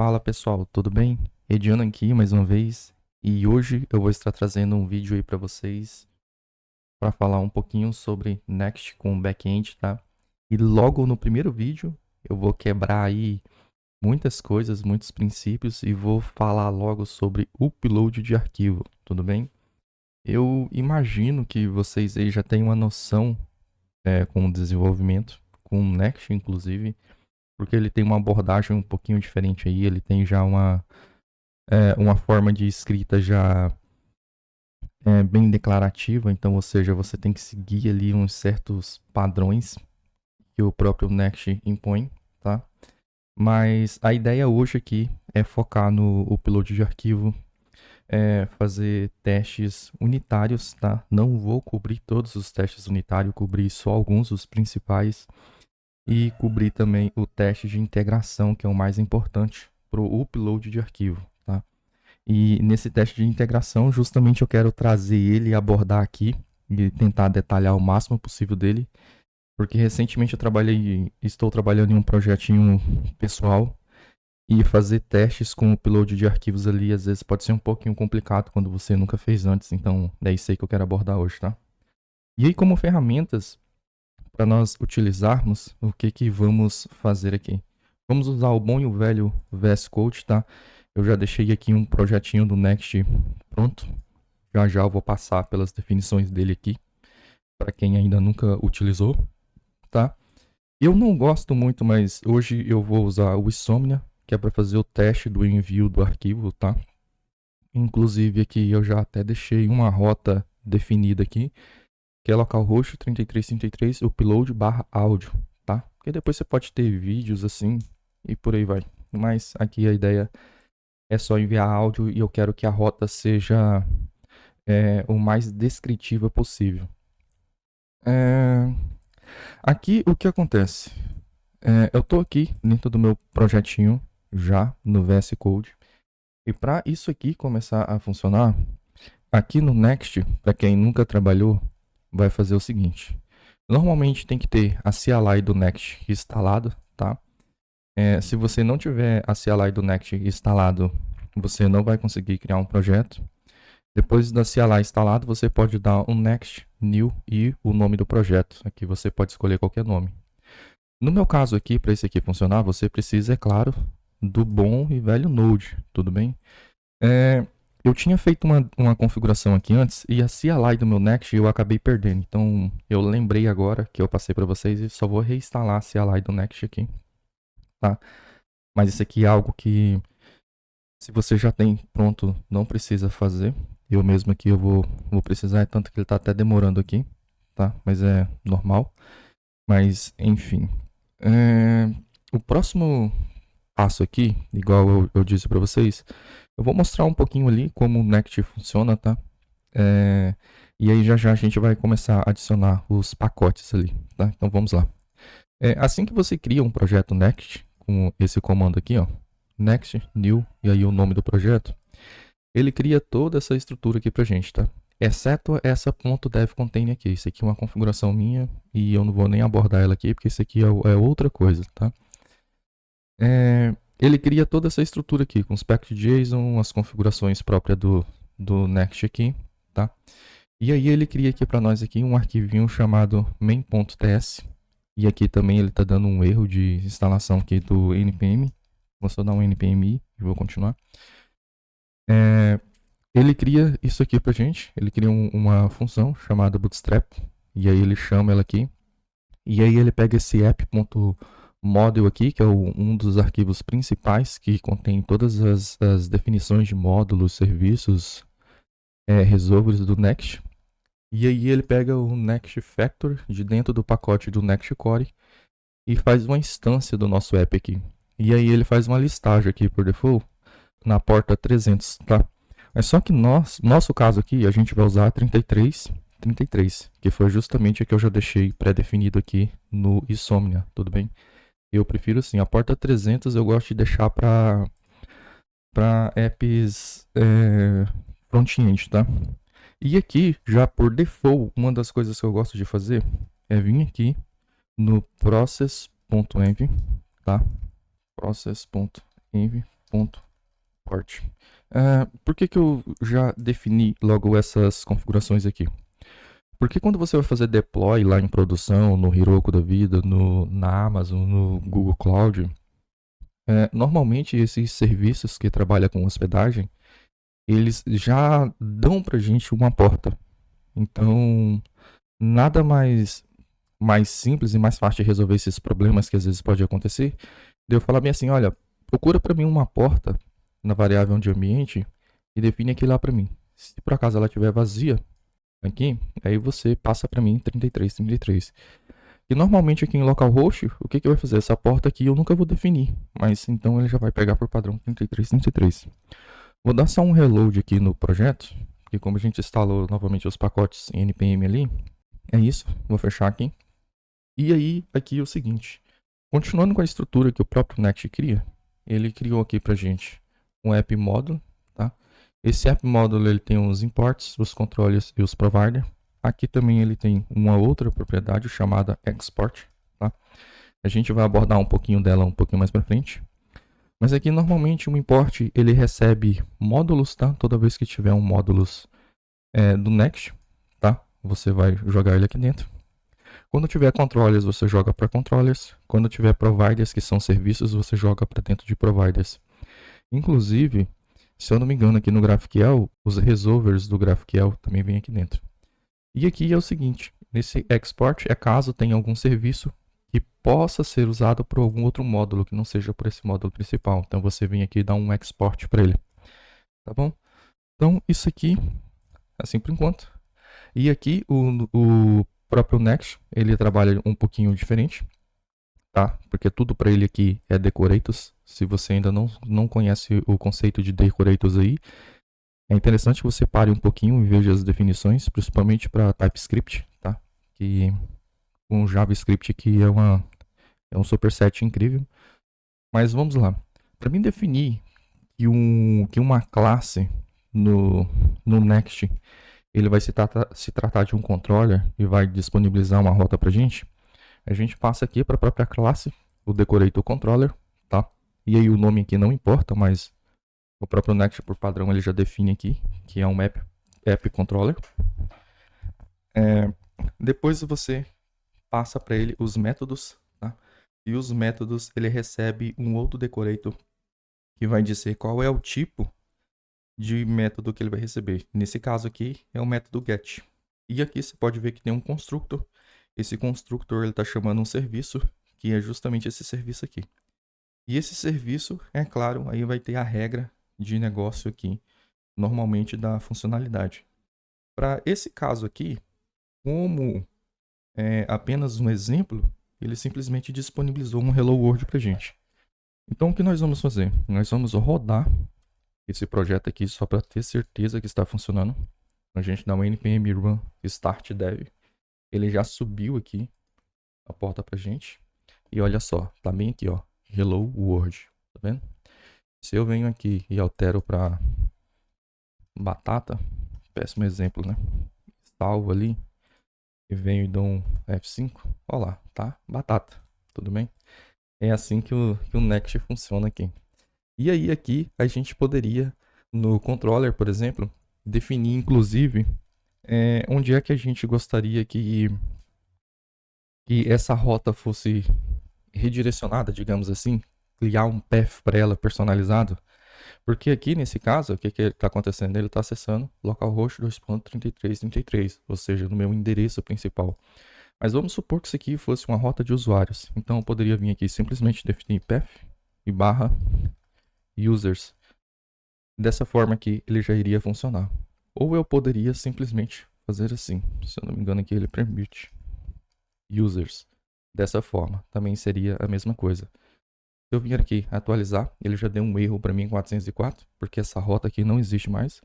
Fala pessoal, tudo bem? Ediano aqui mais uma vez e hoje eu vou estar trazendo um vídeo aí para vocês para falar um pouquinho sobre Next com back-end, tá? E logo no primeiro vídeo eu vou quebrar aí muitas coisas, muitos princípios e vou falar logo sobre upload de arquivo, tudo bem? Eu imagino que vocês aí já têm uma noção com o desenvolvimento, com o Next inclusive, porque ele tem uma abordagem um pouquinho diferente aí, ele tem já uma forma de escrita já bem declarativa, então, ou seja, você tem que seguir ali uns certos padrões que o próprio Next impõe, tá? Mas a ideia hoje aqui é focar no upload de arquivo, fazer testes unitários, tá? Não vou cobrir todos os testes unitários, cobrir só alguns, os principais, e cobrir também o teste de integração, que é o mais importante para o upload de arquivo, tá? E nesse teste de integração, justamente eu quero trazer ele e abordar aqui e tentar detalhar o máximo possível dele, porque recentemente estou trabalhando em um projetinho pessoal e fazer testes com o upload de arquivos ali às vezes pode ser um pouquinho complicado quando você nunca fez antes, então é isso aí que eu quero abordar hoje, tá? E aí como ferramentas para nós utilizarmos, o que que vamos fazer aqui? Vamos usar o bom e o velho VS Code, tá? Eu já deixei aqui um projetinho do Next pronto. Já já eu vou passar pelas definições dele aqui, para quem ainda nunca utilizou, tá? Eu não gosto muito, mas hoje eu vou usar o Insomnia, que é para fazer o teste do envio do arquivo, tá? Inclusive aqui eu já até deixei uma rota definida aqui, que é localhost 3333 upload barra áudio, tá? Porque depois você pode ter vídeos assim e por aí vai. Mas aqui a ideia é só enviar áudio e eu quero que a rota seja o mais descritiva possível. Aqui o que acontece? Eu estou aqui dentro do meu projetinho já no VS Code e para isso aqui começar a funcionar, aqui no Next, para quem nunca trabalhou, vai fazer o seguinte. Normalmente tem que ter a CLI do Next instalado, tá? Se você não tiver a CLI do Next instalado, você não vai conseguir criar um projeto. Depois da CLI instalado, você pode dar um Next, New e o nome do projeto. Aqui você pode escolher qualquer nome. No meu caso aqui, para esse aqui funcionar, você precisa, é claro, do bom e velho Node, tudo bem? Eu tinha feito uma configuração aqui antes e a CLI do meu Next eu acabei perdendo. Então eu lembrei agora que eu passei para vocês e só vou reinstalar a CLI do Next aqui, tá? Mas isso aqui é algo que, se você já tem pronto, não precisa fazer. Eu mesmo aqui eu vou precisar, é tanto que ele está até demorando aqui, tá? Mas é normal. Mas, enfim. O próximo passo aqui, igual eu disse para vocês, eu vou mostrar um pouquinho ali como o Next funciona, tá? E aí já já a gente vai começar a adicionar os pacotes ali, tá? Então vamos lá. Assim que você cria um projeto Next, com esse comando aqui, ó, Next, New, e aí o nome do projeto, ele cria toda essa estrutura aqui pra gente, tá? Exceto essa .dev container aqui. Isso aqui é uma configuração minha e eu não vou nem abordar ela aqui, porque isso aqui é outra coisa, tá? Ele cria toda essa estrutura aqui, com os packed.json, as configurações próprias do Next aqui, tá? E aí ele cria aqui para nós aqui um arquivinho chamado main.ts. E aqui também ele está dando um erro de instalação aqui do npm. Vou só dar um npm e vou continuar. Ele cria isso aqui pra gente. Ele cria uma função chamada bootstrap. E aí ele chama ela aqui. E aí ele pega esse app.model aqui, que é um dos arquivos principais, que contém todas as definições de módulos, serviços, resolvers do Next. E aí ele pega o Next Factor de dentro do pacote do Next Core e faz uma instância do nosso app aqui. E aí ele faz uma listagem aqui por default na porta 300, tá? Mas só que nosso caso aqui, a gente vai usar 3333, que foi justamente a que eu já deixei pré-definido aqui no Insomnia, tudo bem? Eu prefiro assim, a porta 300 eu gosto de deixar para apps front-end, tá? E aqui, já por default, uma das coisas que eu gosto de fazer é vir aqui no process.env, tá? Process.env 2.port. Por que eu já defini logo essas configurações aqui? Porque quando você vai fazer deploy lá em produção, no Heroku da vida, na Amazon, no Google Cloud, normalmente esses serviços que trabalham com hospedagem, eles já dão pra gente uma porta. Então, nada mais simples e mais fácil de resolver esses problemas que às vezes pode acontecer, de eu falar bem assim, olha, procura para mim uma porta na variável de ambiente e define aquilo lá para mim. Se por acaso ela estiver vazia aqui, aí você passa para mim 3333. E normalmente aqui em localhost, o que vai fazer? Essa porta aqui eu nunca vou definir, mas então ele já vai pegar por padrão 3333. Vou dar só um reload aqui no projeto, porque como a gente instalou novamente os pacotes em npm ali, é isso, vou fechar aqui. E aí, aqui é o seguinte, continuando com a estrutura que o próprio Next cria, ele criou aqui pra gente um app module, tá? Esse app module ele tem os imports, os controles e os provider. Aqui também ele tem uma outra propriedade chamada export, tá? A gente vai abordar um pouquinho dela um pouquinho mais para frente. Mas aqui normalmente o import ele recebe módulos, tá? Toda vez que tiver um módulos do Next, tá? Você vai jogar ele aqui dentro. Quando tiver controllers, você joga para controllers. Quando tiver providers, que são serviços, você joga para dentro de providers. Inclusive, se eu não me engano, aqui no GraphQL, os resolvers do GraphQL também vêm aqui dentro. E aqui é o seguinte, nesse export é caso tenha algum serviço que possa ser usado por algum outro módulo, que não seja por esse módulo principal. Então você vem aqui e dá um export para ele. Tá bom? Então isso aqui, assim por enquanto. E aqui o próprio Next, ele trabalha um pouquinho diferente, tá? Porque tudo para ele aqui é decorators. Se você ainda não conhece o conceito de decorators aí, é interessante que você pare um pouquinho e veja as definições, principalmente para TypeScript, tá? Que um JavaScript aqui é um superset incrível. Mas vamos lá. Para mim definir que uma classe no Next ele vai se tratar de um controller e vai disponibilizar uma rota para a gente passa aqui para a própria classe, o decorator controller, tá? E aí o nome aqui não importa, mas o próprio Next por padrão ele já define aqui, que é um app controller. Depois você passa para ele os métodos, tá? E os métodos ele recebe um outro decorator que vai dizer qual é o tipo de método que ele vai receber. Nesse caso aqui é o método get. E aqui você pode ver que tem um constructor. Esse constructor ele está chamando um serviço, que é justamente esse serviço aqui. E esse serviço, é claro, aí vai ter a regra de negócio aqui, normalmente da funcionalidade. Para esse caso aqui, como é apenas um exemplo, ele simplesmente disponibilizou um Hello World para a gente. Então o que nós vamos fazer? Nós vamos rodar esse projeto aqui só para ter certeza que está funcionando. A gente dá um npm run start dev. Ele já subiu aqui a porta pra gente. E olha só, tá bem aqui, ó. Hello World. Tá vendo? Se eu venho aqui e altero para batata, péssimo exemplo, né? Salvo ali e venho e dou um F5. Olha lá, tá? Batata. Tudo bem? É assim que o Next funciona aqui. E aí aqui a gente poderia, no controller, por exemplo, definir inclusive onde é que a gente gostaria que essa rota fosse redirecionada, digamos assim, criar um path para ela personalizado. Porque aqui nesse caso, o que está acontecendo? Ele está acessando localhost 2.3333, ou seja, no meu endereço principal. Mas vamos supor que isso aqui fosse uma rota de usuários. Então eu poderia vir aqui simplesmente definir path e barra users. Dessa forma aqui ele já iria funcionar. Ou eu poderia simplesmente fazer assim. Se eu não me engano aqui ele permite users. Dessa forma também seria a mesma coisa. Se eu vir aqui atualizar, ele já deu um erro para mim em 404, porque essa rota aqui não existe mais.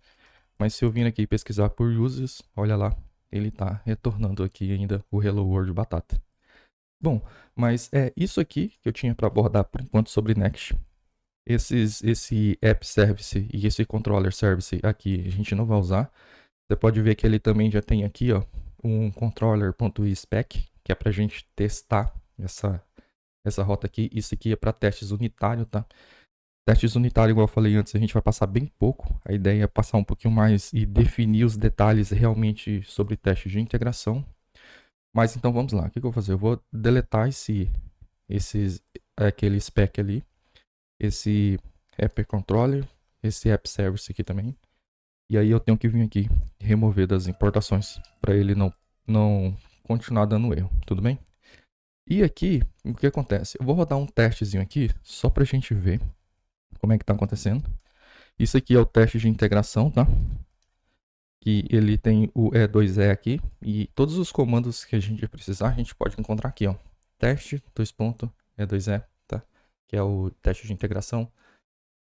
Mas se eu vir aqui pesquisar por users, olha lá, ele está retornando aqui ainda o Hello World Batata. Bom, mas é isso aqui que eu tinha para abordar por enquanto sobre Next. Esse App Service e esse Controller Service aqui a gente não vai usar. Você pode ver que ele também já tem aqui ó, um controller.spec, que é para a gente testar essa rota aqui. Isso aqui é para testes unitários, tá? Testes unitários, igual eu falei antes, a gente vai passar bem pouco. A ideia é passar um pouquinho mais e definir os detalhes realmente sobre testes de integração. Mas então vamos lá, o que eu vou fazer? Eu vou deletar aquele spec ali, esse app controller, esse app service aqui também. E aí eu tenho que vir aqui remover das importações para ele não continuar dando erro, tudo bem? E aqui, o que acontece? Eu vou rodar um testezinho aqui, só pra gente ver como é que tá acontecendo. Isso aqui é o teste de integração, tá? Que ele tem o E2E aqui, e todos os comandos que a gente precisar, a gente pode encontrar aqui, ó. Teste, E2E, tá? Que é o teste de integração.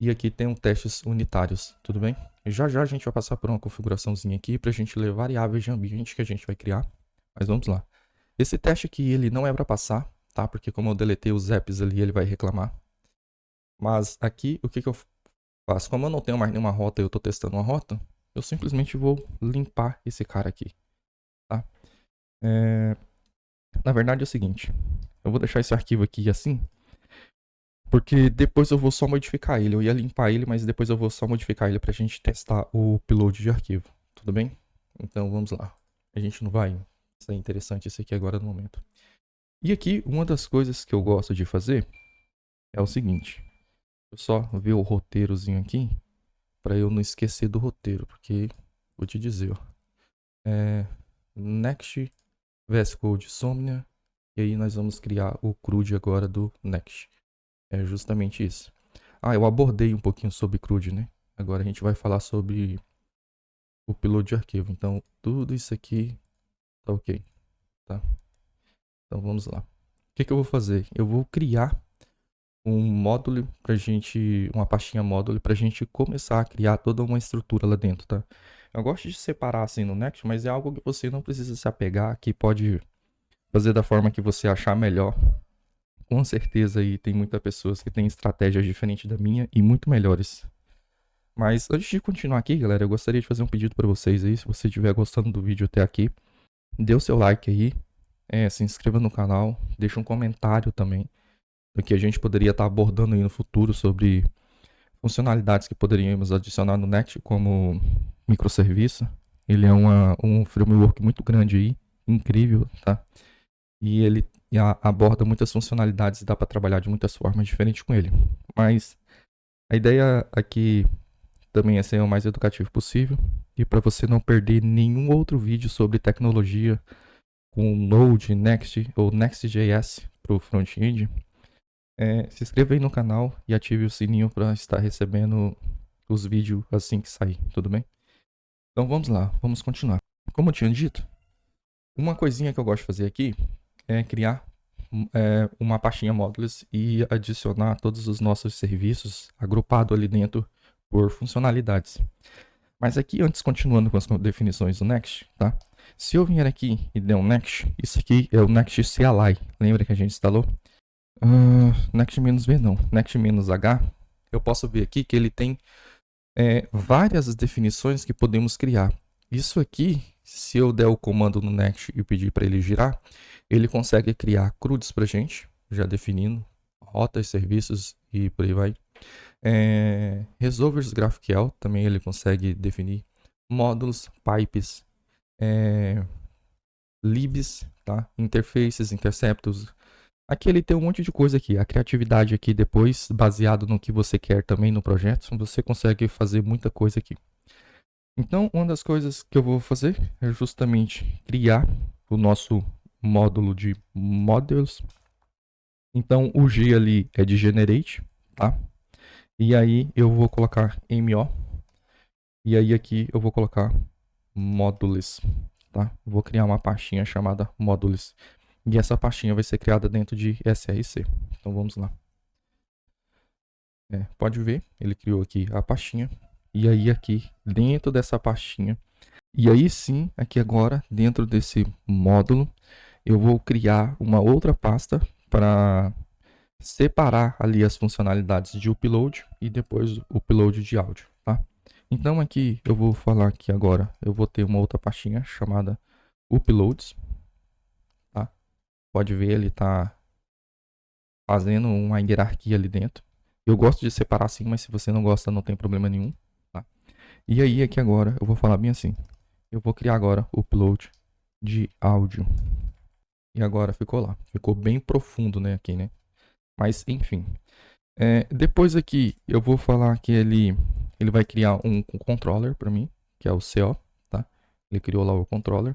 E aqui tem testes unitários, tudo bem? E já a gente vai passar por uma configuraçãozinha aqui pra gente ler variáveis de ambiente que a gente vai criar. Mas vamos lá. Esse teste aqui, ele não é para passar, tá? Porque como eu deletei os apps ali, ele vai reclamar. Mas aqui, o que eu faço? Como eu não tenho mais nenhuma rota e eu tô testando uma rota, eu simplesmente vou limpar esse cara aqui, tá? Na verdade é o seguinte, eu vou deixar esse arquivo aqui assim, porque depois eu vou só modificar ele. Eu ia limpar ele, mas depois eu vou só modificar ele pra gente testar o upload de arquivo, tudo bem? Então vamos lá. A gente não vai ser interessante isso aqui agora no momento. E aqui, uma das coisas que eu gosto de fazer é o seguinte. Eu só ver o roteirozinho aqui, para eu não esquecer do roteiro, porque vou te dizer, ó. Next VS Code Somnia, e aí nós vamos criar o CRUD agora do Next. É justamente isso. Ah, eu abordei um pouquinho sobre CRUD, né? Agora a gente vai falar sobre o upload de arquivo. Então, tudo isso aqui tá ok, tá? Então vamos lá. O que eu vou fazer? Eu vou criar um módulo pra gente, uma pastinha módulo pra gente começar a criar toda uma estrutura lá dentro, tá? Eu gosto de separar assim no Next, mas é algo que você não precisa se apegar, que pode fazer da forma que você achar melhor. Com certeza aí tem muitas pessoas que têm estratégias diferentes da minha e muito melhores. Mas antes de continuar aqui, galera, eu gostaria de fazer um pedido para vocês aí, se você estiver gostando do vídeo até aqui, dê o seu like aí, se inscreva no canal, deixa um comentário também do que a gente poderia estar abordando aí no futuro sobre funcionalidades que poderíamos adicionar no Next como microserviço. Ele é um framework muito grande aí, incrível, tá? E ele aborda muitas funcionalidades e dá para trabalhar de muitas formas diferentes com ele. Mas a ideia aqui também é ser o mais educativo possível e para você não perder nenhum outro vídeo sobre tecnologia com Node, Next ou Next.js para o front-end. Se inscreva aí no canal e ative o sininho para estar recebendo os vídeos assim que sair, tudo bem? Então vamos lá, vamos continuar. Como eu tinha dito, uma coisinha que eu gosto de fazer aqui é criar uma pastinha módulos e adicionar todos os nossos serviços agrupado ali dentro por funcionalidades. Mas aqui, antes continuando com as definições do Next, tá? Se eu vier aqui e der um Next, isso aqui é o Next CLI. Lembra que a gente instalou? Next-V não, Next-H, eu posso ver aqui que ele tem várias definições que podemos criar. Isso aqui, se eu der o comando no Next e pedir para ele girar, ele consegue criar CRUDs para a gente, já definindo rotas, serviços e por aí vai. Resolvers GraphQL, também ele consegue definir módulos, pipes, libs, tá? Interfaces, interceptos. Aqui ele tem um monte de coisa aqui. A criatividade aqui depois, baseado no que você quer também no projeto, você consegue fazer muita coisa aqui. Então, uma das coisas que eu vou fazer é justamente criar o nosso módulo de models. Então, o G ali é de generate, tá? E aí eu vou colocar MO. E aí aqui eu vou colocar modules, tá? Vou criar uma pastinha chamada modules. E essa pastinha vai ser criada dentro de SRC. Então vamos lá. Pode ver, ele criou aqui a pastinha. E aí aqui, dentro dessa pastinha, e aí sim, aqui agora, dentro desse módulo, eu vou criar uma outra pasta para separar ali as funcionalidades de upload e depois o upload de áudio, tá? Então aqui eu vou falar aqui agora, eu vou ter uma outra pastinha chamada uploads, pode ver, ele está fazendo uma hierarquia ali dentro. Eu gosto de separar assim, mas se você não gosta, não tem problema nenhum, tá? E aí, aqui agora, eu vou falar bem assim. Eu vou criar agora o upload de áudio. E agora ficou lá. Ficou bem profundo, né, aqui, né? Mas, enfim. Depois aqui, eu vou falar que ele vai criar um controller para mim, que é o CO, tá? Ele criou lá o controller.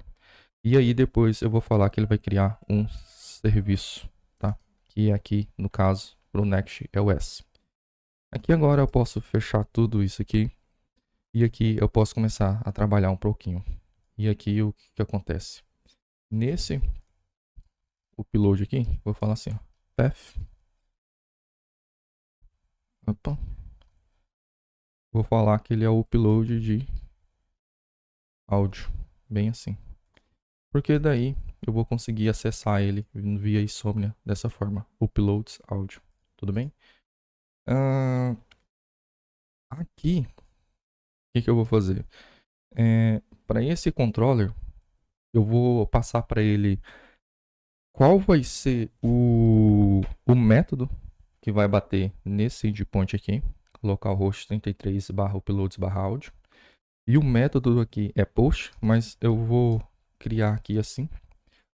E aí, depois, eu vou falar que ele vai criar um serviço, tá? Que aqui, no caso, para o Next.js. Aqui agora eu posso fechar tudo isso aqui. E aqui eu posso começar a trabalhar um pouquinho. E aqui o que acontece? Nesse upload aqui, vou falar assim, ó, path. Opa. Vou falar que ele é o upload de áudio, bem assim. Porque daí eu vou conseguir acessar ele via Insomnia dessa forma, uploads áudio, tudo bem? Aqui, o que eu vou fazer? Para esse controller, eu vou passar para ele qual vai ser o método que vai bater nesse endpoint aqui, localhost 33/uploads/áudio. E o método aqui é post, mas eu vou criar aqui assim.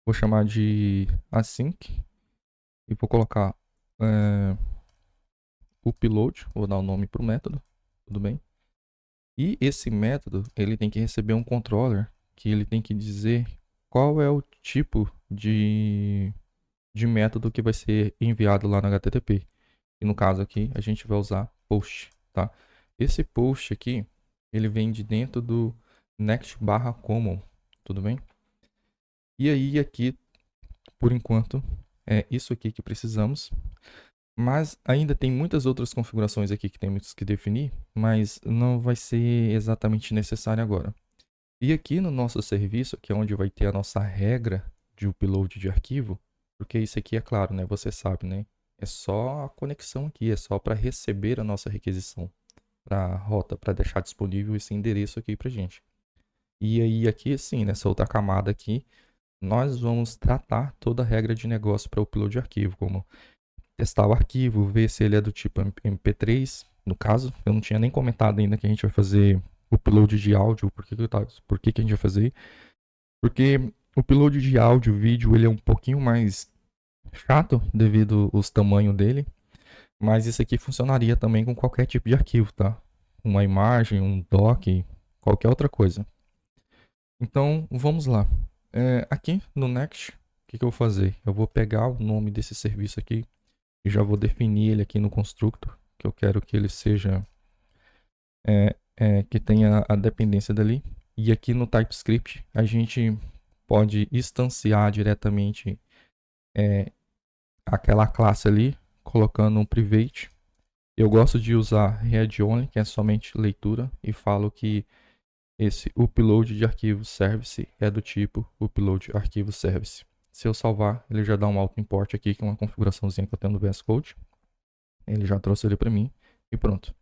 Vou chamar de async e vou colocar upload, vou dar o nome para o método, tudo bem? E esse método, ele tem que receber um controller que ele tem que dizer qual é o tipo de método que vai ser enviado lá no HTTP. E no caso aqui, a gente vai usar post, tá? Esse post aqui, ele vem de dentro do next/common, tudo bem? E aí aqui, por enquanto, é isso aqui que precisamos. Mas ainda tem muitas outras configurações aqui que temos que definir, mas não vai ser exatamente necessário agora. E aqui no nosso serviço, que é onde vai ter a nossa regra de upload de arquivo, porque isso aqui é claro, né? Você sabe, né? É só a conexão aqui, é só para receber a nossa requisição para a rota, para deixar disponível esse endereço aqui para gente. E aí aqui, sim, nessa outra camada aqui, nós vamos tratar toda a regra de negócio para upload de arquivo, como testar o arquivo, ver se ele é do tipo MP3. No caso, eu não tinha nem comentado ainda que a gente vai fazer o upload de áudio. Por que a gente vai fazer? Porque o upload de áudio, vídeo, ele é um pouquinho mais chato devido aos tamanhos dele. Mas isso aqui funcionaria também com qualquer tipo de arquivo, tá? Uma imagem, um doc, qualquer outra coisa. Então, vamos lá. Aqui no Next, o que eu vou fazer? Eu vou pegar o nome desse serviço aqui e já vou definir ele aqui no constructor, que eu quero que ele seja, que tenha a dependência dali. E aqui no TypeScript, a gente pode instanciar diretamente aquela classe ali, colocando um private. Eu gosto de usar read only, que é somente leitura, e falo que esse upload de arquivo service é do tipo upload arquivo service. Se eu salvar, ele já dá um auto import aqui, que é uma configuraçãozinha que eu tenho no VS Code. Ele já trouxe ele para mim e pronto.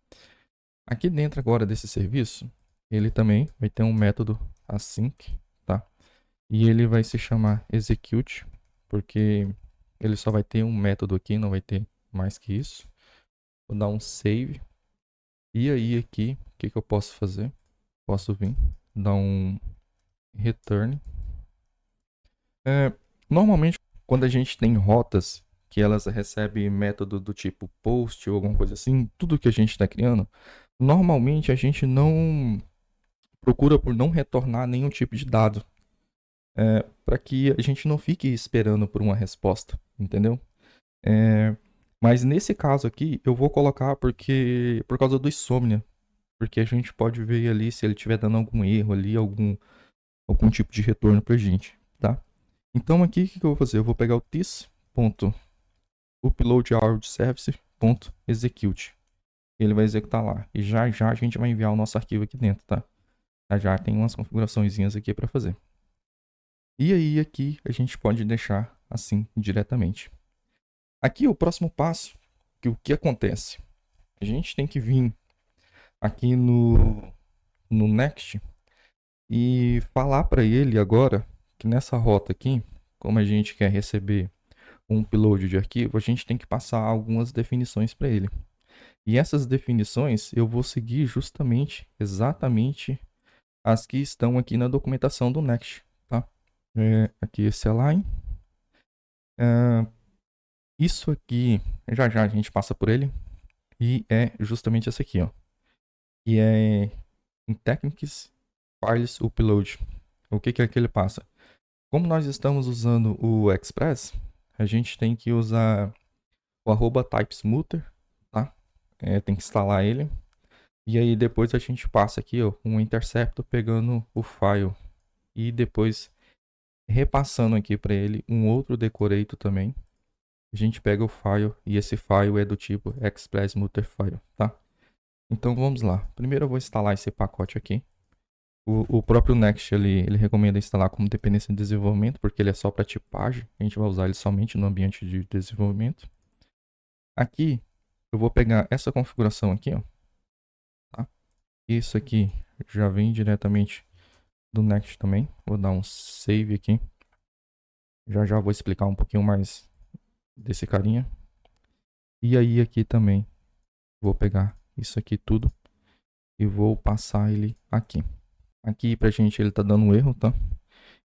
Aqui dentro agora desse serviço, ele também vai ter um método async, tá? E ele vai se chamar execute, porque ele só vai ter um método aqui, não vai ter mais que isso. Vou dar um save. E aí aqui, o que eu posso fazer? Posso vir, dar um return. Normalmente, quando a gente tem rotas que elas recebem método do tipo post ou alguma coisa assim, tudo que a gente está criando, normalmente a gente não procura por não retornar nenhum tipo de dado, para que a gente não fique esperando por uma resposta, entendeu? Mas nesse caso aqui, eu vou colocar por causa do Insomnia, porque a gente pode ver ali se ele estiver dando algum erro ali, algum tipo de retorno pra gente, tá? Então aqui, o que eu vou fazer? Eu vou pegar o this.uploadAudioService.execute. Ele vai executar lá. E já a gente vai enviar o nosso arquivo aqui dentro, tá? Já tem umas configuraçõezinhas aqui para fazer. E aí aqui a gente pode deixar assim diretamente. Aqui o próximo passo, que o que acontece? A gente tem que vir aqui no Next e falar para ele agora que nessa rota aqui, como a gente quer receber um upload de arquivo, a gente tem que passar algumas definições para ele. E essas definições eu vou seguir justamente, exatamente as que estão aqui na documentação do Next, tá? Aqui esse align. Isso aqui, já já a gente passa por ele. E é justamente esse aqui, ó. Que é em Techniques Files Upload. O que é que ele passa? Como nós estamos usando o Express, a gente tem que usar o @typesmuter, tá? Tem que instalar ele. E aí depois a gente passa aqui, ó, um intercepto pegando o file. E depois repassando aqui para ele um outro decorator também. A gente pega o file e esse file é do tipo expressmuterfile, tá? Então vamos lá. Primeiro eu vou instalar esse pacote aqui. O próprio Next ele recomenda instalar como dependência de desenvolvimento, porque ele é só para tipagem. A gente vai usar ele somente no ambiente de desenvolvimento. Aqui eu vou pegar essa configuração aqui, ó, tá? Isso aqui já vem diretamente do Next também. Vou dar um save aqui. Já já vou explicar um pouquinho mais desse carinha. E aí aqui também vou pegar isso aqui tudo e vou passar ele aqui. Aqui pra gente ele tá dando um erro, tá?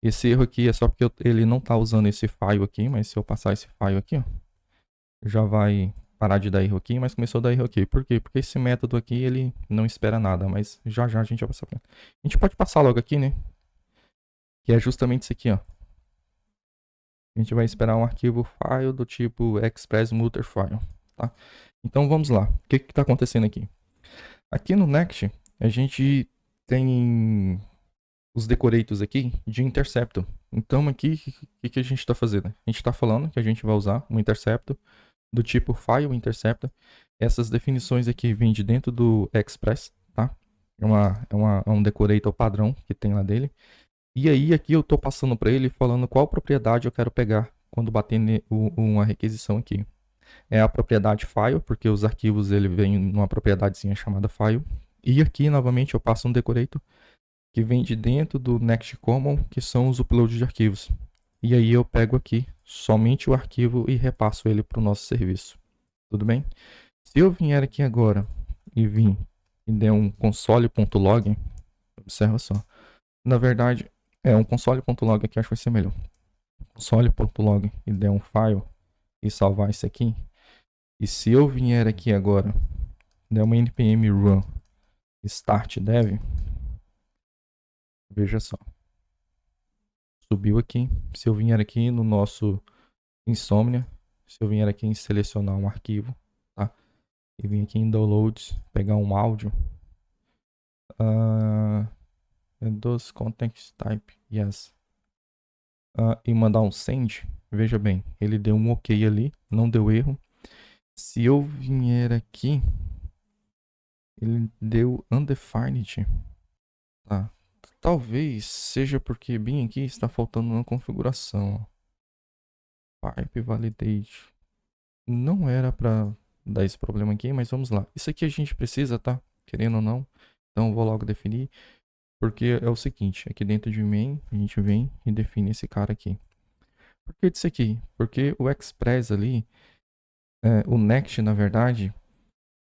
Esse erro aqui é só porque ele não tá usando esse file aqui, mas se eu passar esse file aqui, ó, já vai parar de dar erro aqui, mas começou a dar erro aqui. Por quê? Porque esse método aqui, ele não espera nada, mas já já a gente vai passar pra... A gente pode passar logo aqui, né? Que é justamente isso aqui, ó. A gente vai esperar um arquivo file do tipo expressmuterfile, tá? Então vamos lá. O que tá acontecendo aqui? Aqui no Next, a gente tem os decorators aqui de intercepto. Então aqui, o que a gente está fazendo? A gente está falando que a gente vai usar um intercepto do tipo file interceptor. Essas definições aqui vêm de dentro do Express, tá? É um decorator padrão que tem lá dele. E aí aqui eu estou passando para ele falando qual propriedade eu quero pegar quando bater uma requisição aqui. É a propriedade file, porque os arquivos ele vem numa propriedadezinha chamada file. E aqui novamente eu passo um decorator que vem de dentro do Next Common, que são os uploads de arquivos. E aí eu pego aqui somente o arquivo e repasso ele para o nosso serviço. Tudo bem? Se eu vier aqui agora e vim e der um console.log, observa só. Na verdade, um console.log aqui acho que vai ser melhor. Console.log e der um file e salvar isso aqui. E se eu vier aqui agora, der uma npm run start dev, veja só. Subiu aqui. Se eu vier aqui no nosso Insomnia, se eu vier aqui em selecionar um arquivo, tá? E vim aqui em downloads, pegar um áudio. Dos context type, yes. E mandar um send, veja bem, ele deu um ok ali, não deu erro. Se eu vier aqui, ele deu undefined, tá? Talvez seja porque bem aqui está faltando uma configuração. Pipe validate. Não era para dar esse problema aqui, mas vamos lá. Isso aqui a gente precisa, tá? Querendo ou não. Então eu vou logo definir. Porque é o seguinte, aqui dentro de main, a gente vem e define esse cara aqui. Por que disso aqui? Porque o Express ali, o Next, na verdade,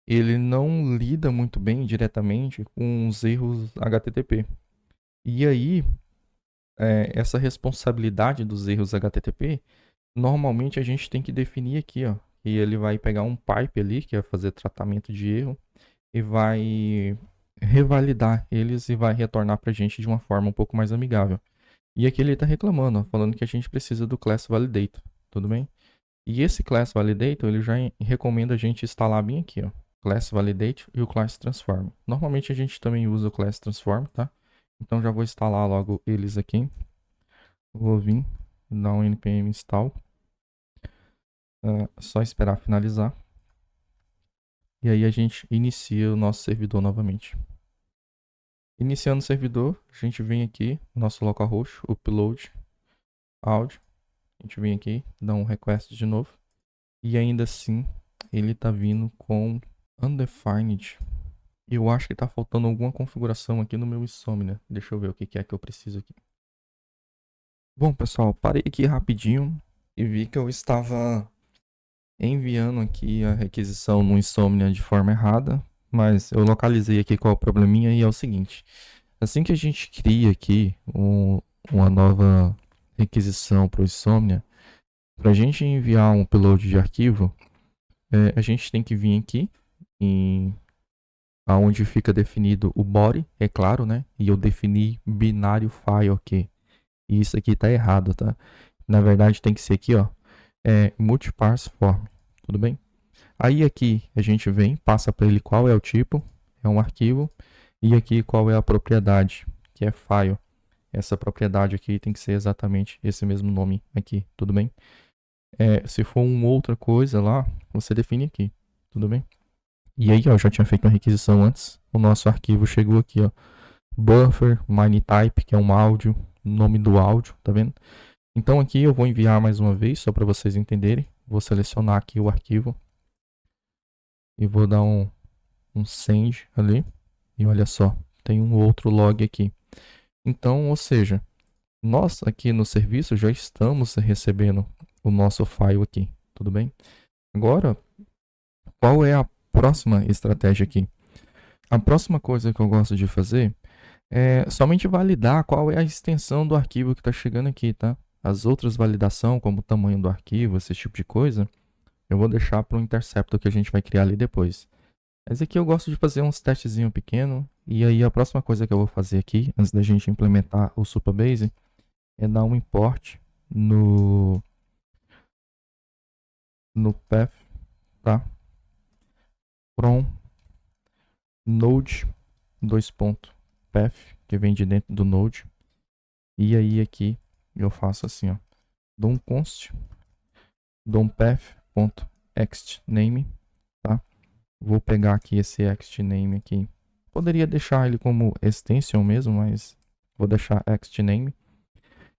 ele não lida muito bem diretamente com os erros HTTP. E aí, essa responsabilidade dos erros HTTP, normalmente a gente tem que definir aqui, ó. E ele vai pegar um pipe ali, que é fazer tratamento de erro, e vai revalidar eles e vai retornar para a gente de uma forma um pouco mais amigável. E aqui ele está reclamando, ó, falando que a gente precisa do Class Validator, tudo bem? E esse Class Validator, ele já recomenda a gente instalar bem aqui, ó. Class Validate e o Class Transform. Normalmente a gente também usa o Class Transform, tá? Então já vou instalar logo eles aqui. Vou vir, dar um npm install. Só esperar finalizar. E aí a gente inicia o nosso servidor novamente. Iniciando o servidor, a gente vem aqui, nosso localhost, upload, áudio. A gente vem aqui, dá um request de novo. E ainda assim, ele tá vindo com undefined. E eu acho que tá faltando alguma configuração aqui no meu Insomnia. Deixa eu ver o que é que eu preciso aqui. Bom, pessoal, parei aqui rapidinho e vi que eu estava enviando aqui a requisição no Insomnia de forma errada, mas eu localizei aqui qual é o probleminha e é o seguinte. Assim que a gente cria aqui uma nova requisição para o Insomnia, para a gente enviar um upload de arquivo, a gente tem que vir aqui em aonde fica definido o body, é claro, né? E eu defini binário file aqui. E isso aqui tá errado, tá? Na verdade tem que ser aqui, ó, multiparse form, tudo bem? Aí aqui a gente vem, passa para ele qual é o tipo, é um arquivo, e aqui qual é a propriedade, que é file. Essa propriedade aqui tem que ser exatamente esse mesmo nome aqui, tudo bem? Se for uma outra coisa lá, você define aqui, tudo bem? E aí, ó, eu já tinha feito uma requisição antes, o nosso arquivo chegou aqui, ó, buffer, minetype, que é um áudio, nome do áudio, tá vendo? Então aqui eu vou enviar mais uma vez, só para vocês entenderem. Vou selecionar aqui o arquivo e vou dar um send ali. E olha só, tem um outro log aqui. Então, ou seja, nós aqui no serviço já estamos recebendo o nosso file aqui, tudo bem? Agora, qual é a próxima estratégia aqui? A próxima coisa que eu gosto de fazer é somente validar qual é a extensão do arquivo que está chegando aqui, tá? As outras validações, como o tamanho do arquivo, esse tipo de coisa, eu vou deixar para o Interceptor que a gente vai criar ali depois. Mas aqui eu gosto de fazer uns testezinho pequeno. E aí a próxima coisa que eu vou fazer aqui, antes da gente implementar o Supabase, é dar um import no path, tá? From node path, que vem de dentro do node. E aí aqui eu faço assim, ó, dom const path.extName, tá? Vou pegar aqui esse extName aqui. Poderia deixar ele como extension mesmo, mas vou deixar extName.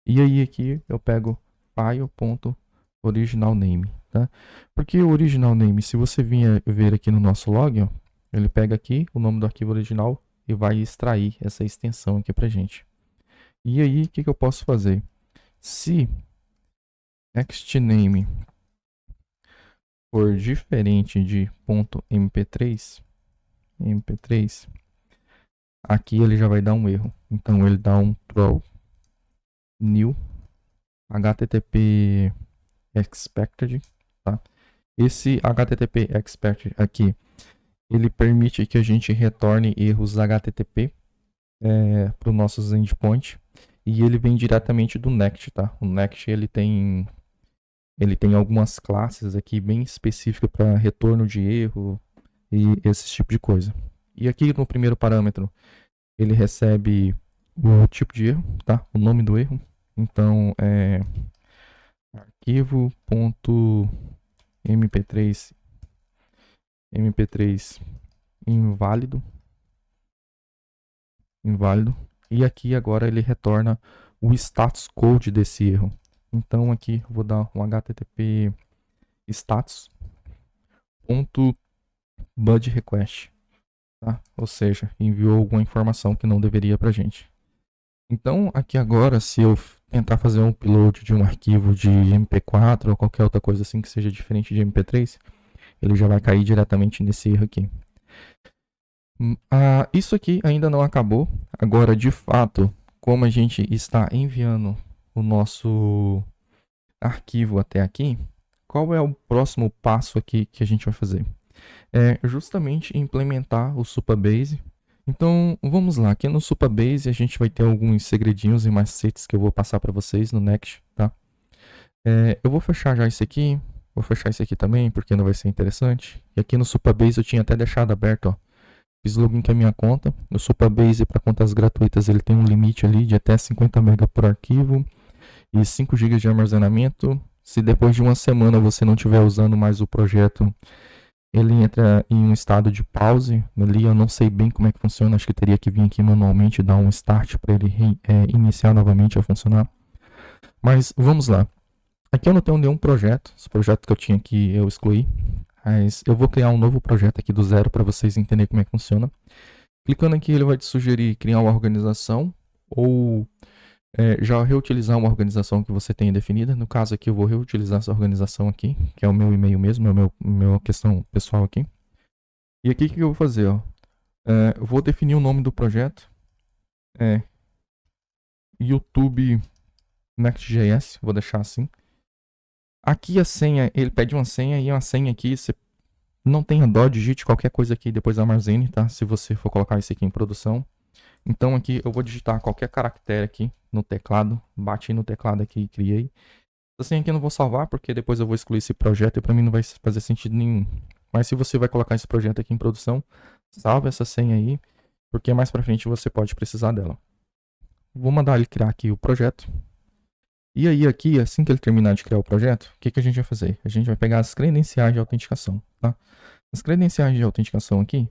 E aí aqui eu pego file.originalName, tá? Porque o originalName, se você vir ver aqui no nosso log, ó, ele pega aqui o nome do arquivo original e vai extrair essa extensão aqui pra gente. E aí, o que eu posso fazer? Se extName for diferente de .mp3, aqui ele já vai dar um erro. Então ele dá um throw new http expected, tá? Esse http expected aqui, ele permite que a gente retorne erros HTTP para os nossos endpoints. E ele vem diretamente do Next, tá? O Next ele tem algumas classes aqui bem específicas para retorno de erro e esse tipo de coisa. E aqui no primeiro parâmetro ele recebe o tipo de erro, tá? O nome do erro. Então é arquivo.mp3 inválido. E aqui agora ele retorna o status code desse erro. Então aqui eu vou dar um http status.budRequest, tá? Ou seja, enviou alguma informação que não deveria pra gente. Então aqui agora, se eu tentar fazer um upload de um arquivo de MP4 ou qualquer outra coisa assim que seja diferente de MP3, ele já vai cair diretamente nesse erro aqui. Isso aqui ainda não acabou. Agora, de fato, como a gente está enviando o nosso arquivo até aqui, qual é o próximo passo aqui que a gente vai fazer? É justamente implementar o Supabase. Então, vamos lá. Aqui no Supabase a gente vai ter alguns segredinhos e macetes que eu vou passar para vocês no Next, tá? Eu vou fechar já esse aqui. Vou fechar esse aqui também, porque não vai ser interessante. E aqui no Supabase eu tinha até deixado aberto, ó. Fiz login com a minha conta. O Supabase para contas gratuitas ele tem um limite ali de até 50 MB por arquivo e 5 GB de armazenamento. Se depois de uma semana você não estiver usando mais o projeto, ele entra em um estado de pause. Ali eu não sei bem como é que funciona. Acho que teria que vir aqui manualmente dar um start para ele iniciar novamente a funcionar. Mas vamos lá. Aqui eu não tenho nenhum projeto. Esse projeto que eu tinha aqui eu excluí. Mas eu vou criar um novo projeto aqui do zero para vocês entenderem como é que funciona. Clicando aqui, ele vai te sugerir criar uma organização ou já reutilizar uma organização que você tenha definida. No caso aqui, eu vou reutilizar essa organização aqui, que é o meu e-mail mesmo, é o meu questão pessoal aqui. E aqui, o que eu vou fazer? Ó? Eu vou definir o nome do projeto. YouTube Next.js, vou deixar assim. Aqui a senha, ele pede uma senha, e uma senha aqui, você não tenha dó, digite qualquer coisa aqui, depois armazene, tá? Se você for colocar isso aqui em produção. Então aqui eu vou digitar qualquer caractere aqui no teclado, bati no teclado aqui e criei. Assim aqui eu não vou salvar, porque depois eu vou excluir esse projeto e para mim não vai fazer sentido nenhum. Mas se você vai colocar esse projeto aqui em produção, salve essa senha aí, porque mais para frente você pode precisar dela. Vou mandar ele criar aqui o projeto. E aí aqui, assim que ele terminar de criar o projeto, o que a gente vai fazer? A gente vai pegar as credenciais de autenticação, tá? As credenciais de autenticação aqui,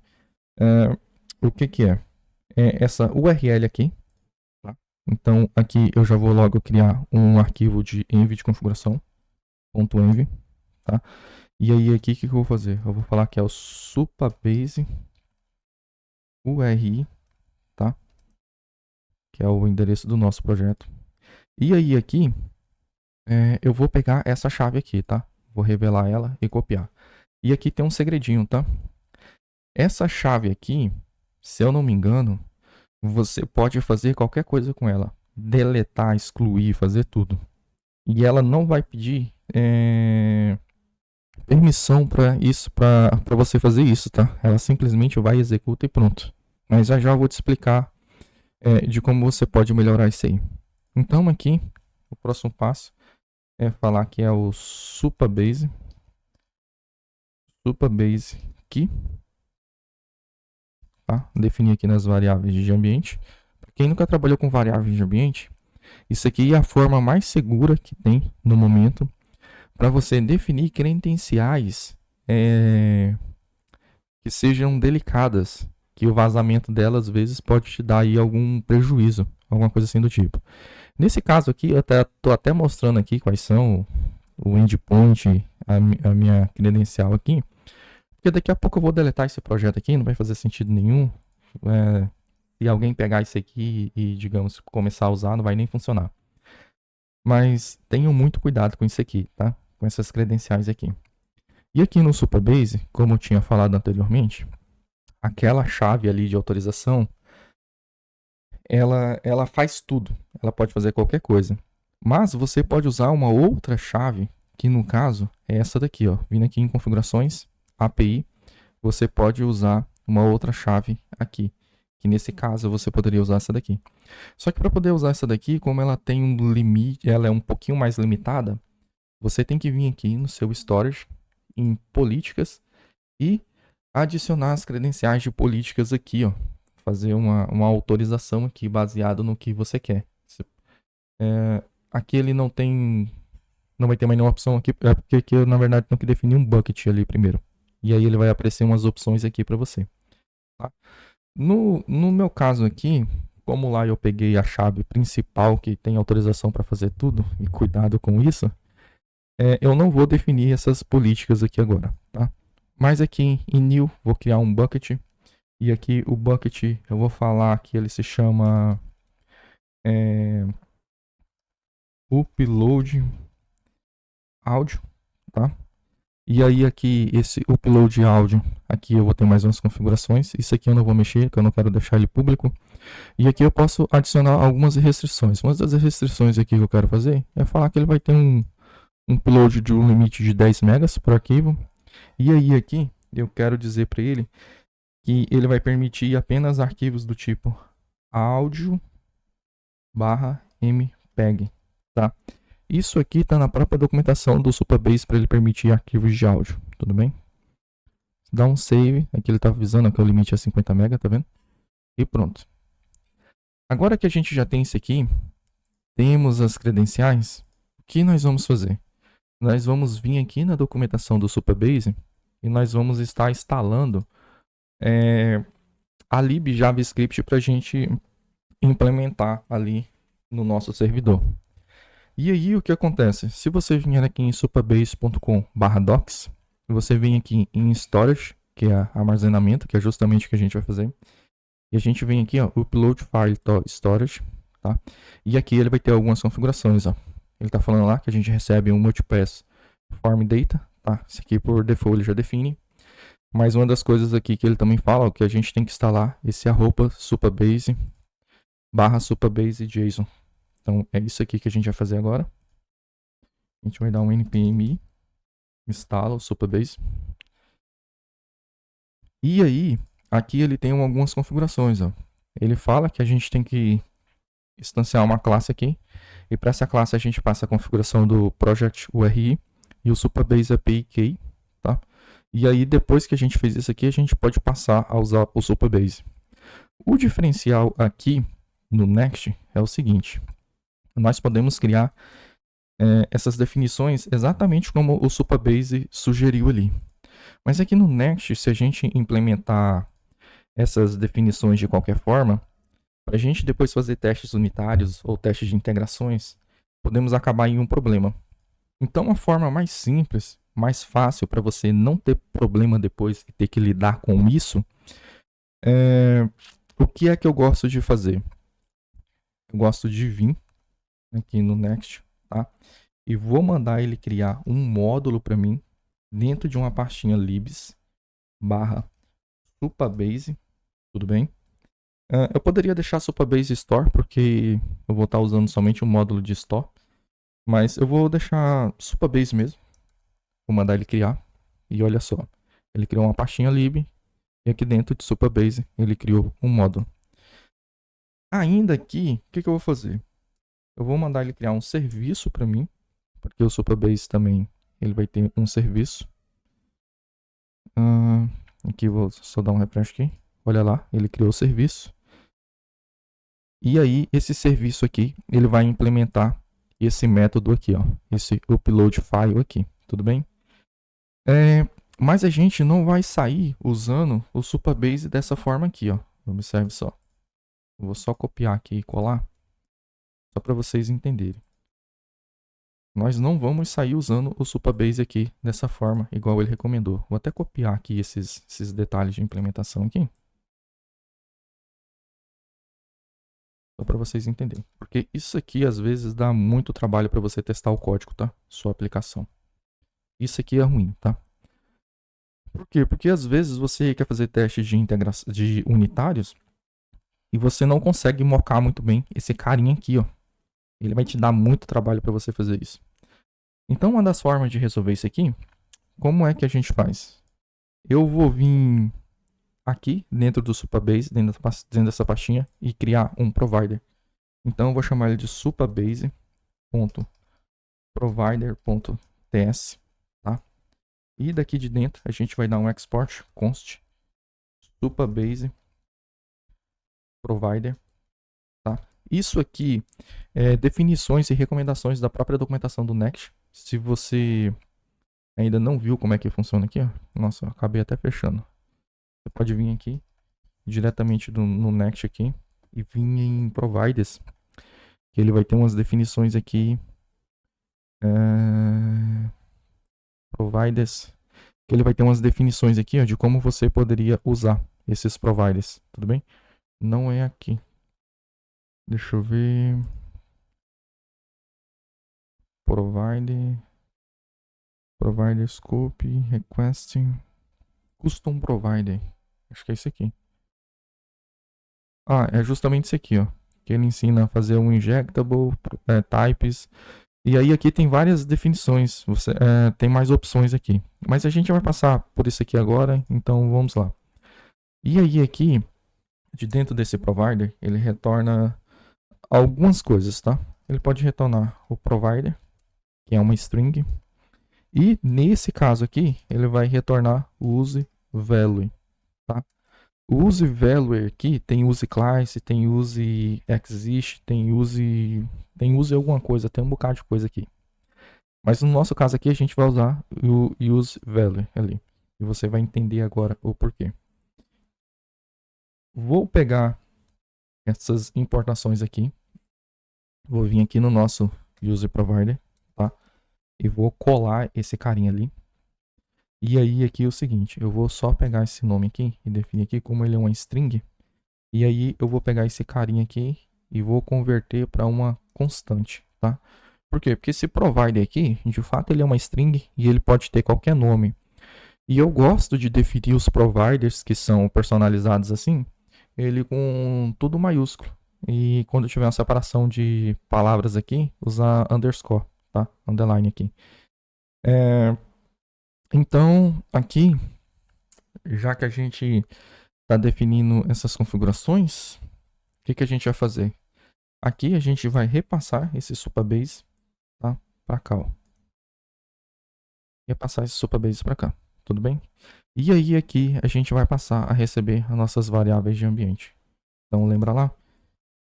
o que é? É essa URL aqui, tá? Então aqui eu já vou logo criar um arquivo de env de configuração, .env, tá? E aí aqui o que eu vou fazer? Eu vou falar que é o Supabase URI, tá? Que é o endereço do nosso projeto. E aí aqui, eu vou pegar essa chave aqui, tá? Vou revelar ela e copiar. E aqui tem um segredinho, tá? Essa chave aqui, se eu não me engano, você pode fazer qualquer coisa com ela. Deletar, excluir, fazer tudo. E ela não vai pedir permissão para isso, para você fazer isso, tá? Ela simplesmente vai, executa e pronto. Mas já vou te explicar de como você pode melhorar isso aí. Então aqui, o próximo passo é falar que é o Supabase Key, tá? Definir aqui nas variáveis de ambiente. Para quem nunca trabalhou com variáveis de ambiente, isso aqui é a forma mais segura que tem no momento para você definir credenciais que sejam delicadas, que o vazamento delas às vezes pode te dar aí algum prejuízo, alguma coisa assim do tipo. Nesse caso aqui, eu estou até mostrando aqui quais são o endpoint, a minha credencial aqui, porque daqui a pouco eu vou deletar esse projeto aqui, não vai fazer sentido nenhum. Se alguém pegar isso aqui e, digamos, começar a usar, não vai nem funcionar. Mas tenham muito cuidado com isso aqui, tá? Com essas credenciais aqui. E aqui no Supabase, como eu tinha falado anteriormente, aquela chave ali de autorização, ela faz tudo. Ela pode fazer qualquer coisa. Mas você pode usar uma outra chave, que no caso é essa daqui, ó. Vindo aqui em configurações, API, você pode usar uma outra chave aqui. Que nesse caso você poderia usar essa daqui. Só que para poder usar essa daqui, como ela tem um limite, ela é um pouquinho mais limitada, você tem que vir aqui no seu storage, em políticas, e adicionar as credenciais de políticas aqui, ó. Fazer uma autorização aqui baseado no que você quer. Aqui ele não vai ter mais nenhuma opção aqui, porque aqui eu na verdade tenho que definir um bucket ali primeiro. E aí ele vai aparecer umas opções aqui para você. Tá? No meu caso aqui, como lá eu peguei a chave principal que tem autorização para fazer tudo, e cuidado com isso, eu não vou definir essas políticas aqui agora, tá? Mas aqui em new, vou criar um bucket, e aqui o bucket, eu vou falar que ele se chama upload áudio, tá? E aí aqui, esse upload áudio, aqui eu vou ter mais umas configurações. Isso aqui eu não vou mexer, porque eu não quero deixar ele público. E aqui eu posso adicionar algumas restrições. Uma das restrições aqui que eu quero fazer é falar que ele vai ter um upload de um limite de 10 megas por arquivo. E aí aqui, eu quero dizer para ele que ele vai permitir apenas arquivos do tipo áudio/mpeg, tá? Isso aqui está na própria documentação do Supabase para ele permitir arquivos de áudio, tudo bem? Dá um save, aqui ele está avisando que o limite é 50 MB, tá vendo? E pronto. Agora que a gente já tem isso aqui, temos as credenciais, o que nós vamos fazer? Nós vamos vir aqui na documentação do Supabase e nós vamos estar instalando a lib JavaScript para a gente implementar ali no nosso servidor. E aí o que acontece? Se você vier aqui em supabase.com/docs, você vem aqui em storage, que é armazenamento, que é justamente o que a gente vai fazer. E a gente vem aqui, ó, upload file to storage, tá? E aqui ele vai ter algumas configurações, ó. Ele tá falando lá que a gente recebe um multipass form data, tá? Isso aqui por default ele já define. Mas uma das coisas aqui que ele também fala, ó, que a gente tem que instalar esse arroba supabase / supabase JSON. Então é isso aqui que a gente vai fazer agora. A gente vai dar um npm instala o supabase. E aí, aqui ele tem algumas configurações, ó. Ele fala que a gente tem que instanciar uma classe aqui. E para essa classe a gente passa a configuração do project URI e o supabase API key, tá? E aí depois que a gente fez isso aqui, a gente pode passar a usar o supabase. O diferencial aqui no Next é o seguinte: nós podemos criar essas definições exatamente como o supabase sugeriu ali. Mas aqui no Next, se a gente implementar essas definições de qualquer forma, para a gente depois fazer testes unitários ou testes de integrações, podemos acabar em um problema. Então, a forma mais simples, mais fácil para você não ter problema depois e ter que lidar com isso, o que é que eu gosto de fazer? Eu gosto de vir aqui no Next, tá? E vou mandar ele criar um módulo para mim dentro de uma pastinha libs / supabase, tudo bem? Eu poderia deixar supabase store, porque eu vou estar usando somente o módulo de store, mas eu vou deixar supabase mesmo. Vou mandar ele criar, e olha só, ele criou uma pastinha lib, e aqui dentro de supabase ele criou um módulo. Ainda aqui, o que eu vou fazer? Eu vou mandar ele criar um serviço para mim, porque o supabase também ele vai ter um serviço. Aqui vou só dar um refresh aqui. Olha lá, ele criou o serviço. E aí, esse serviço aqui, ele vai implementar esse método aqui, ó. Esse upload file aqui, tudo bem? Mas a gente não vai sair usando o supabase dessa forma aqui, ó. Observe só. Eu vou só copiar aqui e colar, só para vocês entenderem. Nós não vamos sair usando o supabase aqui dessa forma, igual ele recomendou. Vou até copiar aqui esses detalhes de implementação aqui. Só para vocês entenderem. Porque isso aqui, às vezes, dá muito trabalho para você testar o código, tá? Sua aplicação. Isso aqui é ruim, tá? Por quê? Porque, às vezes, você quer fazer testes de integração de unitários e você não consegue mocar muito bem esse carinha aqui, ó. Ele vai te dar muito trabalho para você fazer isso. Então, uma das formas de resolver isso aqui, como é que a gente faz? Eu vou vir aqui dentro do supabase, dentro dessa pastinha, e criar um provider. Então eu vou chamar ele de supabase.provider.ts, tá? E daqui de dentro a gente vai dar um export const supabase provider, tá? Isso aqui é definições e recomendações da própria documentação do Next. Se você ainda não viu como é que funciona aqui, ó. Nossa, eu acabei até fechando. Você pode vir aqui diretamente no Next aqui e vir em providers, que ele vai ter umas definições aqui. Providers, que ele vai ter umas definições aqui, ó, de como você poderia usar esses providers, tudo bem? Não é aqui. Deixa eu ver. Provider scope, requesting, custom provider. Acho que é esse aqui. É justamente esse aqui, ó. Que ele ensina a fazer um injectable, types. E aí aqui tem várias definições. Tem mais opções aqui. Mas a gente vai passar por isso aqui agora, então vamos lá. E aí aqui, de dentro desse provider, ele retorna algumas coisas, tá? Ele pode retornar o provider, que é uma string. E nesse caso aqui, ele vai retornar o use value, tá? O use value aqui tem use class, tem use exist, tem use alguma coisa, tem um bocado de coisa aqui. Mas no nosso caso aqui a gente vai usar o use value ali. E você vai entender agora o porquê. Vou pegar essas importações aqui. Vou vir aqui no nosso user provider, tá? E vou colar esse carinha ali. E aí aqui é o seguinte, eu vou só pegar esse nome aqui e definir aqui como ele é uma string. E aí eu vou pegar esse carinha aqui e vou converter para uma constante, tá? Por quê? Porque esse provider aqui, de fato, ele é uma string e ele pode ter qualquer nome. E eu gosto de definir os providers que são personalizados assim, ele com tudo maiúsculo. E quando tiver uma separação de palavras aqui, usar underscore, tá? Underline aqui. Então, aqui, já que a gente está definindo essas configurações, o que a gente vai fazer? Aqui a gente vai repassar esse Supabase, tá? Para cá, ó. Repassar esse Supabase para cá, tudo bem? E aí aqui a gente vai passar a receber as nossas variáveis de ambiente. Então lembra lá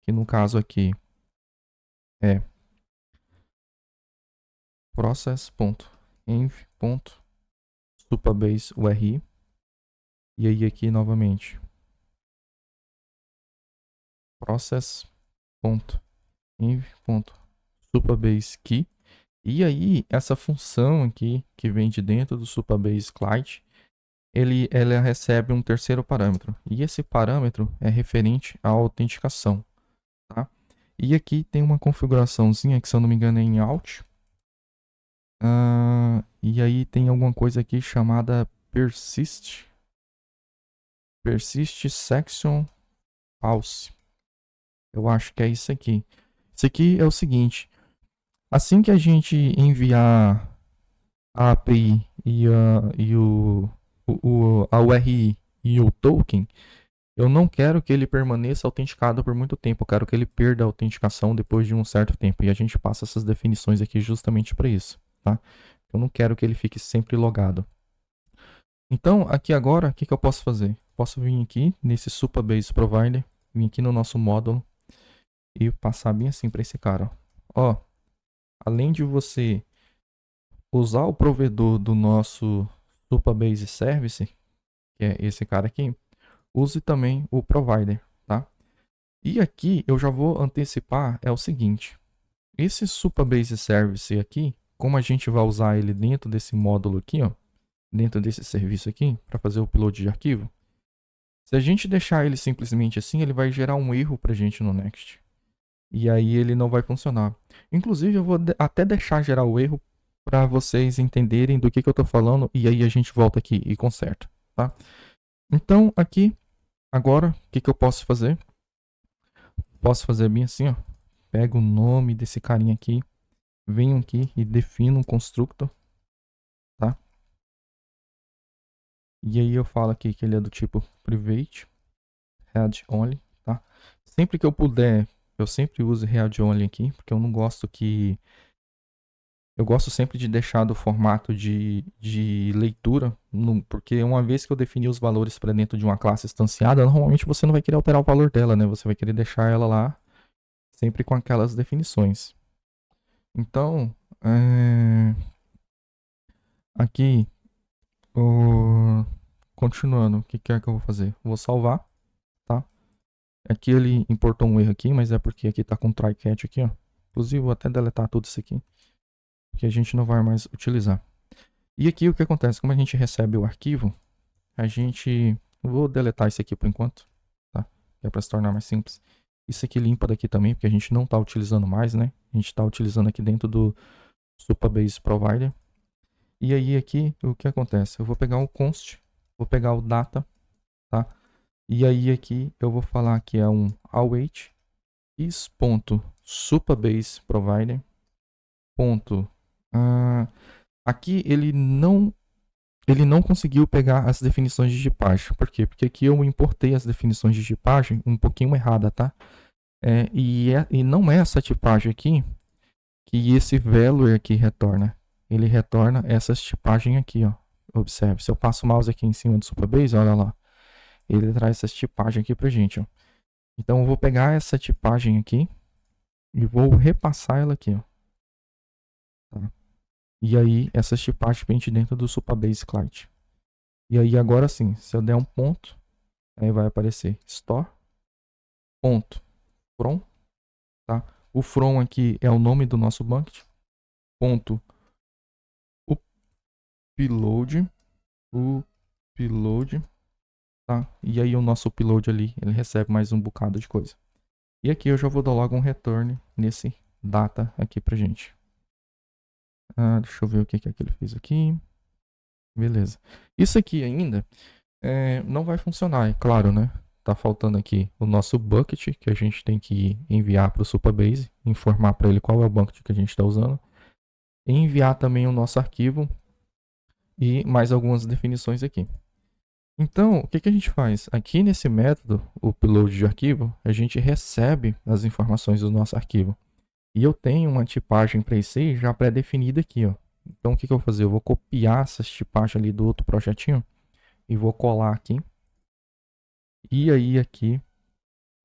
que no caso aqui é process.env.supabase URI. E aí aqui novamente process.env.supabase key. E aí essa função aqui que vem de dentro do Supabase client, ela recebe um terceiro parâmetro. E esse parâmetro é referente à autenticação, tá? E aqui tem uma configuraçãozinha que, se eu não me engano, é em out. E aí tem alguma coisa aqui chamada persist section pause. Eu acho que é isso aqui. Isso aqui é o seguinte: assim que a gente enviar a API e a URI e o token, eu não quero que ele permaneça autenticado por muito tempo. Eu quero que ele perda a autenticação depois de um certo tempo. E a gente passa essas definições aqui justamente para isso, tá? Eu não quero que ele fique sempre logado. Então, aqui agora, o que eu posso fazer? Posso vir aqui nesse Supabase Provider, vir aqui no nosso módulo e passar bem assim para esse cara. Ó, além de você usar o provedor do nosso Supabase Service, que é esse cara aqui, use também o provider, tá? E aqui eu já vou antecipar é o seguinte: esse Supabase Service aqui, como a gente vai usar ele dentro desse módulo aqui, ó, dentro desse serviço aqui, para fazer o upload de arquivo, se a gente deixar ele simplesmente assim, ele vai gerar um erro para a gente no Next. E aí ele não vai funcionar. Inclusive, eu vou até deixar gerar o erro para vocês entenderem do que eu estou falando, e aí a gente volta aqui e conserta, tá? Então, aqui, agora, o que eu posso fazer? Posso fazer bem assim, ó. Pego o nome desse carinha aqui, venho aqui e defino um constructor, tá? E aí eu falo aqui que ele é do tipo private, head only, tá? Sempre que eu puder, eu sempre uso head only aqui, porque eu não gosto que... Eu gosto sempre de deixar do formato de leitura, porque uma vez que eu defini os valores para dentro de uma classe instanciada, normalmente você não vai querer alterar o valor dela, né? Você vai querer deixar ela lá sempre com aquelas definições. Então, aqui, continuando, o que é que eu vou fazer? Vou salvar, tá? Aqui ele importou um erro aqui, mas é porque aqui tá com try catch aqui, ó. Inclusive, vou até deletar tudo isso aqui, que a gente não vai mais utilizar. E aqui o que acontece? Como a gente recebe o arquivo, a gente... Vou deletar isso aqui por enquanto, tá? É para se tornar mais simples. Isso aqui limpa daqui também, porque a gente não está utilizando mais, né? A gente está utilizando aqui dentro do Supabase Provider. E aí aqui, o que acontece? Eu vou pegar o const, vou pegar o data, tá? E aí aqui eu vou falar que é um await is.supabase provider. Aqui ele não conseguiu pegar as definições de tipagem. Por quê? Porque aqui eu importei as definições de tipagem um pouquinho errada, tá? E não é essa tipagem aqui que esse value aqui retorna. Ele retorna essas tipagens aqui, ó. Observe, se eu passo o mouse aqui em cima do Supabase, olha lá. Ele traz essas tipagens aqui pra gente, ó. Então eu vou pegar essa tipagem aqui e vou repassar ela aqui, ó. Tá? E aí essas tipagens vêm dentro do Supabase Client. E aí agora sim, se eu der um ponto, aí vai aparecer store.from, tá? O from aqui é o nome do nosso bucket. Ponto upload, tá? E aí o nosso upload ali, ele recebe mais um bocado de coisa. E aqui eu já vou dar logo um return nesse data aqui pra gente. Deixa eu ver o que é que ele fez aqui. Beleza. Isso aqui ainda não vai funcionar, é claro, né? Tá faltando aqui o nosso bucket, que a gente tem que enviar para o Supabase, informar para ele qual é o bucket que a gente está usando. E enviar também o nosso arquivo e mais algumas definições aqui. Então, o que a gente faz? Aqui nesse método, o upload de arquivo, a gente recebe as informações do nosso arquivo. E eu tenho uma tipagem para isso aí já pré-definida aqui, ó. Então, o que eu vou fazer? Eu vou copiar essa tipagem ali do outro projetinho e vou colar aqui. E aí aqui,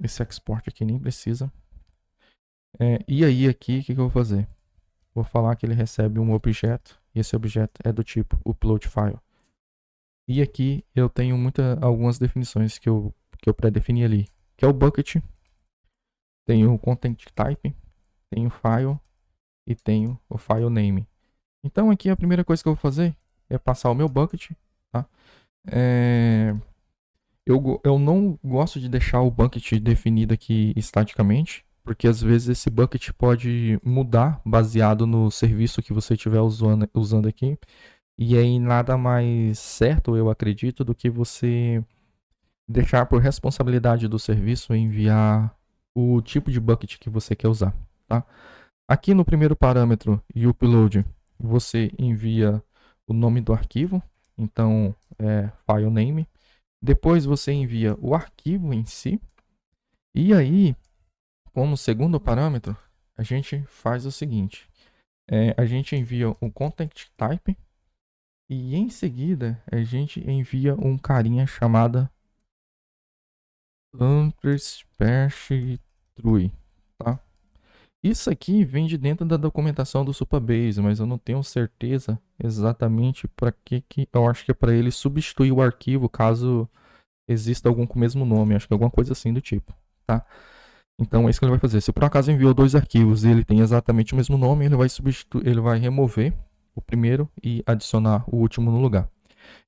esse export aqui nem precisa. E aí aqui, o que eu vou fazer? Vou falar que ele recebe um objeto, e esse objeto é do tipo upload file. E aqui eu tenho algumas definições que eu pré-defini ali, que é o bucket, tenho o content type, tenho o file e tenho o file name. Então aqui a primeira coisa que eu vou fazer é passar o meu bucket, tá? Eu não gosto de deixar o bucket definido aqui estaticamente, porque às vezes esse bucket pode mudar baseado no serviço que você estiver usando aqui. E aí nada mais certo, eu acredito, do que você deixar por responsabilidade do serviço enviar o tipo de bucket que você quer usar, tá? Aqui no primeiro parâmetro, upload, você envia o nome do arquivo, então file name. Depois você envia o arquivo em si. E aí, como segundo parâmetro, a gente faz o seguinte. A gente envia o content type. E em seguida, a gente envia um carinha chamada True, tá? Isso aqui vem de dentro da documentação do Supabase, mas eu não tenho certeza exatamente para que eu acho que é para ele substituir o arquivo caso exista algum com o mesmo nome, acho que é alguma coisa assim do tipo, tá? Então é isso que ele vai fazer. Se por acaso enviou dois arquivos e ele tem exatamente o mesmo nome, ele vai remover o primeiro e adicionar o último no lugar.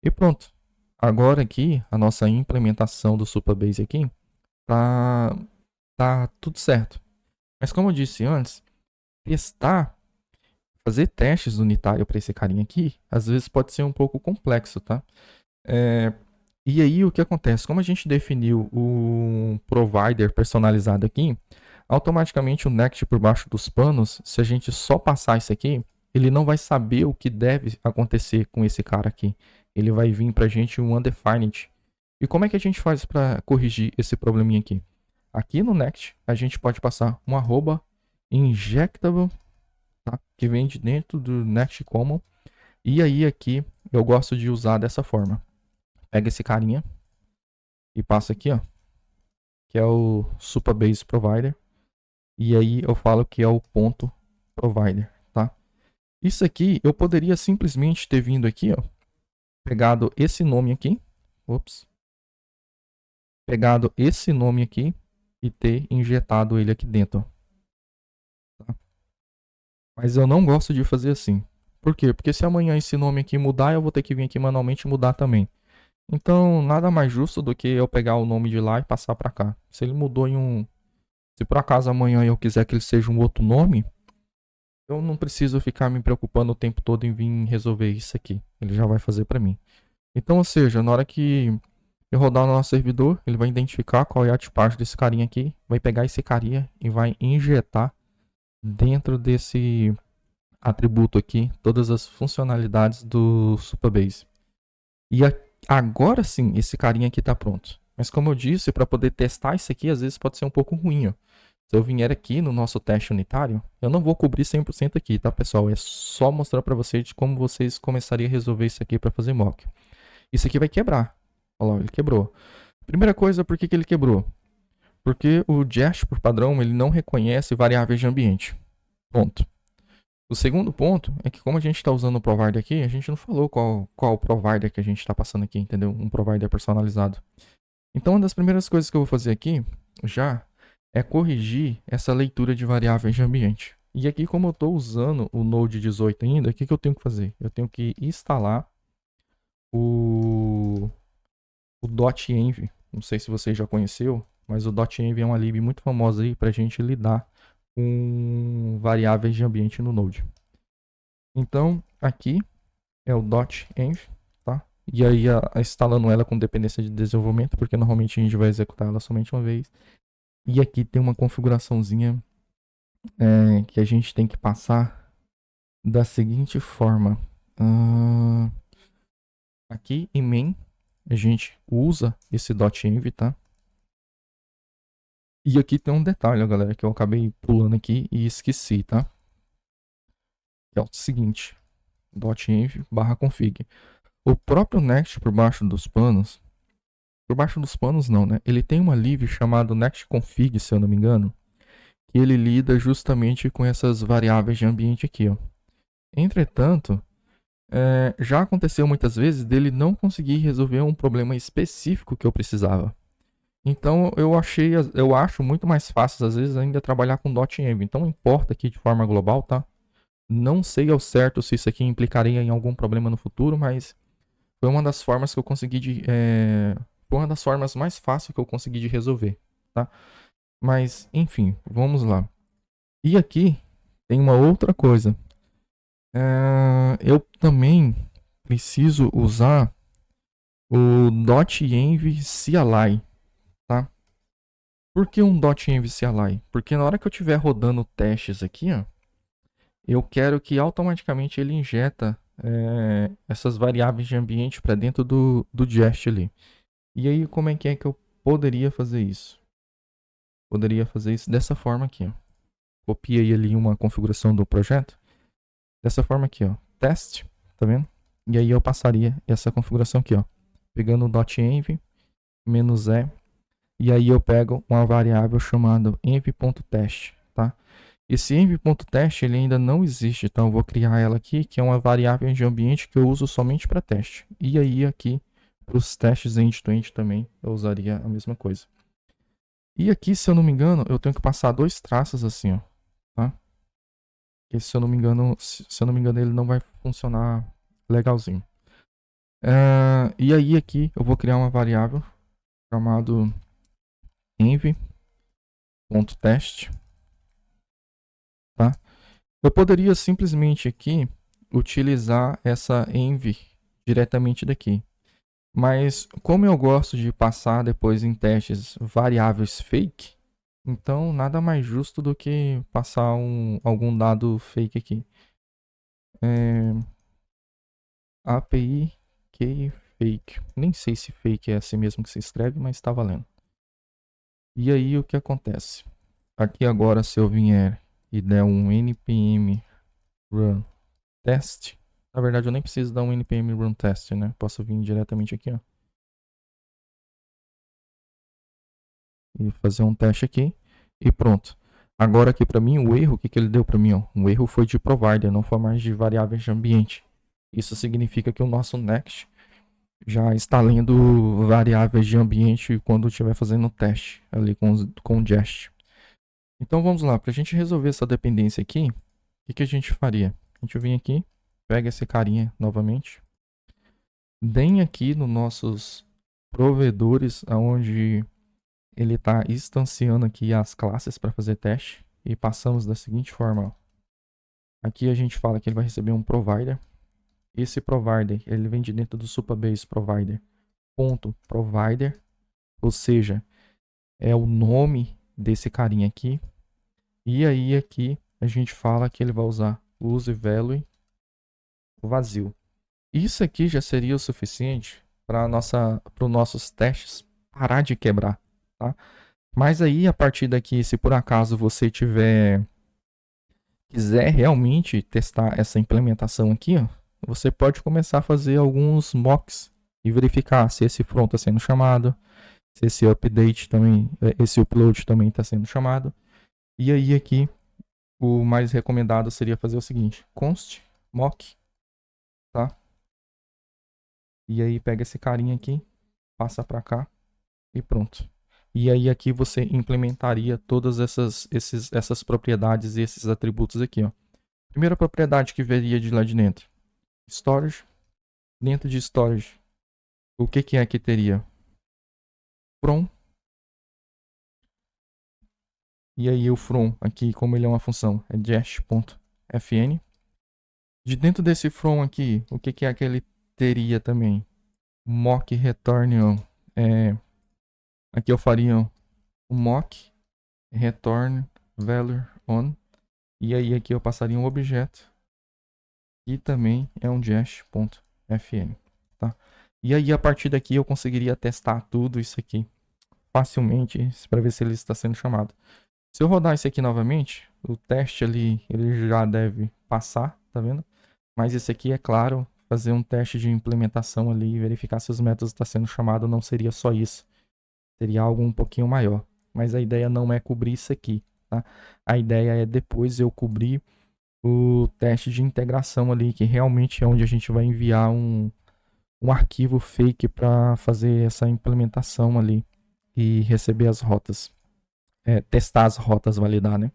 E pronto. Agora aqui, a nossa implementação do Supabase aqui tá tudo certo. Mas como eu disse antes, fazer testes unitários para esse carinha aqui, às vezes pode ser um pouco complexo, tá? E aí o que acontece? Como a gente definiu o provider personalizado aqui, automaticamente o Next por baixo dos panos, se a gente só passar isso aqui, ele não vai saber o que deve acontecer com esse cara aqui. Ele vai vir para a gente um undefined. E como é que a gente faz para corrigir esse probleminha aqui? Aqui no Next, a gente pode passar um arroba injectable, tá? Que vem de dentro do Next Common. E aí aqui eu gosto de usar dessa forma. Pega esse carinha e passa aqui, ó, que é o Supabase Provider. E aí eu falo que é o ponto provider, tá? Isso aqui eu poderia simplesmente ter vindo aqui, ó, pegado esse nome aqui, pegado esse nome aqui e ter injetado ele aqui dentro, tá? Mas eu não gosto de fazer assim. Por quê? Porque se amanhã esse nome aqui mudar, eu vou ter que vir aqui manualmente mudar também. Então, nada mais justo do que eu pegar o nome de lá e passar para cá. Se ele mudou se por acaso amanhã eu quiser que ele seja um outro nome, eu não preciso ficar me preocupando o tempo todo em vir resolver isso aqui. Ele já vai fazer para mim. Então, ou seja, na hora que eu rodar no nosso servidor, ele vai identificar qual é a tipagem desse carinha aqui, vai pegar esse carinha e vai injetar dentro desse atributo aqui todas as funcionalidades do Supabase. E agora sim, esse carinha aqui está pronto. Mas como eu disse, para poder testar isso aqui, às vezes pode ser um pouco ruim, ó. Se eu vier aqui no nosso teste unitário, eu não vou cobrir 100% aqui, tá, pessoal? É só mostrar para vocês de como vocês começariam a resolver isso aqui para fazer mock. Isso aqui vai quebrar. Olha lá, ele quebrou. Primeira coisa, por que ele quebrou? Porque o Jest, por padrão, ele não reconhece variáveis de ambiente. Ponto. O segundo ponto é que como a gente está usando o provider aqui, a gente não falou qual provider que a gente está passando aqui, entendeu? Um provider personalizado. Então, uma das primeiras coisas que eu vou fazer aqui, já, é corrigir essa leitura de variáveis de ambiente. E aqui, como eu estou usando o Node 18 ainda, o que eu tenho que fazer? Eu tenho que instalar o .env. Não sei se você já conheceu. mas o .env é uma lib muito famosa aí para a gente lidar com variáveis de ambiente no Node. Então, aqui é o .env, tá? E aí, instalando ela com dependência de desenvolvimento, porque normalmente a gente vai executar ela somente uma vez. E aqui tem uma configuraçãozinha que a gente tem que passar da seguinte forma. Aqui em main, a gente usa esse .env, tá? E aqui tem um detalhe, galera, que eu acabei pulando aqui e esqueci, tá? Que é o seguinte, .env/config. O próprio Next por baixo dos panos não, né? Ele tem uma lib chamada nextconfig, se eu não me engano, que ele lida justamente com essas variáveis de ambiente aqui, ó. Entretanto, já aconteceu muitas vezes dele não conseguir resolver um problema específico que eu precisava. Então eu acho muito mais fácil às vezes ainda trabalhar com .env. Então importa aqui de forma global, tá? Não sei ao certo se isso aqui implicaria em algum problema no futuro, mas foi uma das formas que eu consegui foi uma das formas mais fáceis que eu consegui de resolver, tá? Mas, enfim, vamos lá. E aqui tem uma outra coisa. Eu também preciso usar o .env CLI, tá? Por que um .env CLI? Porque na hora que eu estiver rodando testes aqui, ó, eu quero que automaticamente ele injeta essas variáveis de ambiente para dentro do Jest ali. E aí, como é que eu poderia fazer isso? Poderia fazer isso dessa forma aqui, ó. Copiei ali uma configuração do projeto. Dessa forma aqui, ó. Test, tá vendo? E aí eu passaria essa configuração aqui, ó. Pegando o .env, -e, e aí eu pego uma variável chamada env.test, tá? Esse env.test ele ainda não existe, então eu vou criar ela aqui, que é uma variável de ambiente que eu uso somente para teste. E aí aqui, para os testes end-to-end também, eu usaria a mesma coisa. E aqui, se eu não me engano, eu tenho que passar dois traços assim, ó, tá? Porque se eu não me engano, ele não vai funcionar legalzinho. E aí aqui eu vou criar uma variável chamado env.test, tá? Eu poderia simplesmente aqui utilizar essa env diretamente daqui. Mas como eu gosto de passar depois em testes variáveis fake, então nada mais justo do que passar algum dado fake aqui. API key fake. Nem sei se fake é assim mesmo que se escreve, mas está valendo. E aí o que acontece? Aqui agora, se eu vier e der um npm run test, na verdade eu nem preciso dar um npm run test, né? Posso vir diretamente aqui, ó, e fazer um teste aqui e pronto. Agora aqui para mim o erro, o que ele deu para mim, ó? O erro foi de provider, não foi mais de variáveis de ambiente. Isso significa que o nosso next já está lendo variáveis de ambiente quando estiver fazendo o teste ali com o Jest. Então vamos lá, para a gente resolver essa dependência aqui, o que a gente faria? A gente vem aqui, pega esse carinha novamente, vem aqui nos nossos provedores, onde ele está instanciando aqui as classes para fazer teste, e passamos da seguinte forma. Ó. Aqui a gente fala que ele vai receber um provider. Esse provider, ele vem de dentro do Supabase provider. .provider, ou seja, é o nome desse carinha aqui. E aí aqui a gente fala que ele vai usar use value vazio. Isso aqui já seria o suficiente para os nossos testes parar de quebrar, tá? Mas aí a partir daqui, se por acaso você quiser realmente testar essa implementação aqui, ó, você pode começar a fazer alguns mocks e verificar se esse front está sendo chamado, se esse update também, esse upload também está sendo chamado. E aí aqui o mais recomendado seria fazer o seguinte: const mock, tá? E aí pega esse carinha aqui, passa para cá e pronto. E aí aqui você implementaria todas essas propriedades e esses atributos aqui, ó. Primeira propriedade que veria de lá de dentro: storage. Dentro de storage, o que é que teria? From E aí o from aqui, como ele é uma função, é jest.fn. De dentro desse from aqui, o que é que ele teria também? Mock return on. Aqui eu faria o mock return value on. E aí aqui eu passaria um objeto e também é um jest.fn, tá? E aí a partir daqui eu conseguiria testar tudo isso aqui facilmente para ver se ele está sendo chamado. Se eu rodar isso aqui novamente, o teste ali ele já deve passar, tá vendo? Mas esse aqui é claro, fazer um teste de implementação ali e verificar se os métodos estão sendo chamados não seria só isso. Seria algo um pouquinho maior. Mas a ideia não é cobrir isso aqui, tá? A ideia é depois eu cobrir o teste de integração ali, que realmente é onde a gente vai enviar um arquivo fake para fazer essa implementação ali e receber as rotas. Testar as rotas, validar, né?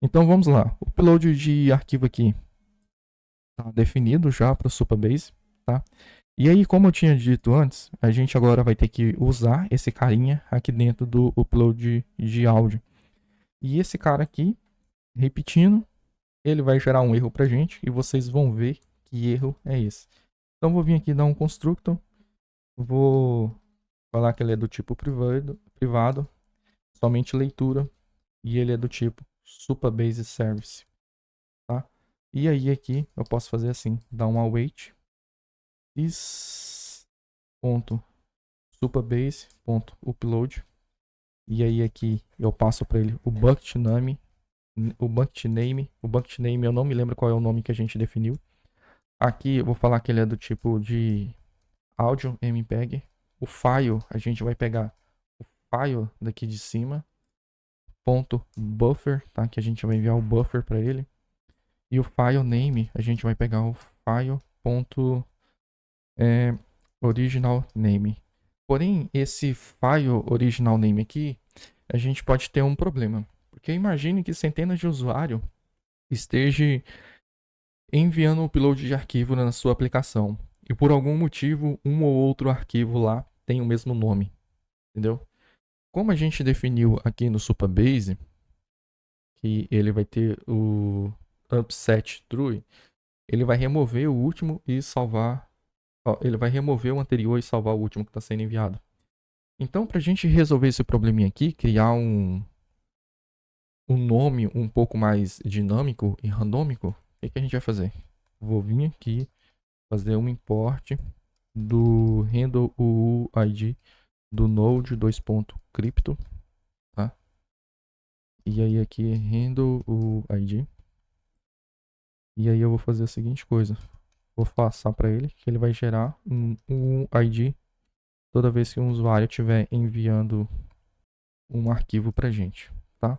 Então vamos lá. O upload de arquivo aqui está definido já para o Supabase, tá? E aí, como eu tinha dito antes, a gente agora vai ter que usar esse carinha aqui dentro do upload de áudio. E esse cara aqui, repetindo, ele vai gerar um erro pra gente e vocês vão ver que erro é esse. Então vou vir aqui dar um constructor, vou falar que ele é do tipo privado, somente leitura, e ele é do tipo Supabase Service, tá? E aí aqui eu posso fazer assim, dar um await is.supabase.upload, e aí aqui eu passo para ele o bucket name, o bucket name eu não me lembro qual é o nome que a gente definiu. Aqui eu vou falar que ele é do tipo de áudio MPEG. O file, a gente vai pegar o file daqui de cima, ponto .buffer, tá? Que a gente vai enviar o buffer para ele. E o file name, a gente vai pegar o file ponto, original name. Porém, esse file original name aqui, a gente pode ter um problema. Porque imagine que centenas de usuários estejam enviando o upload de arquivo na sua aplicação. E por algum motivo, um ou outro arquivo lá tem o mesmo nome. Entendeu? Como a gente definiu aqui no Supabase, que ele vai ter o upset true, ele vai remover o último e salvar. Ó, ele vai remover o anterior e salvar o último que está sendo enviado. Então, para a gente resolver esse probleminha aqui, criar um nome um pouco mais dinâmico e randômico, o que a gente vai fazer? Vou vir aqui, fazer um import do handle UUID do node .crypto, tá? E aí aqui handle UUID. E aí eu vou fazer a seguinte coisa. Vou passar para ele que ele vai gerar um UUID toda vez que um usuário estiver enviando um arquivo pra gente, tá?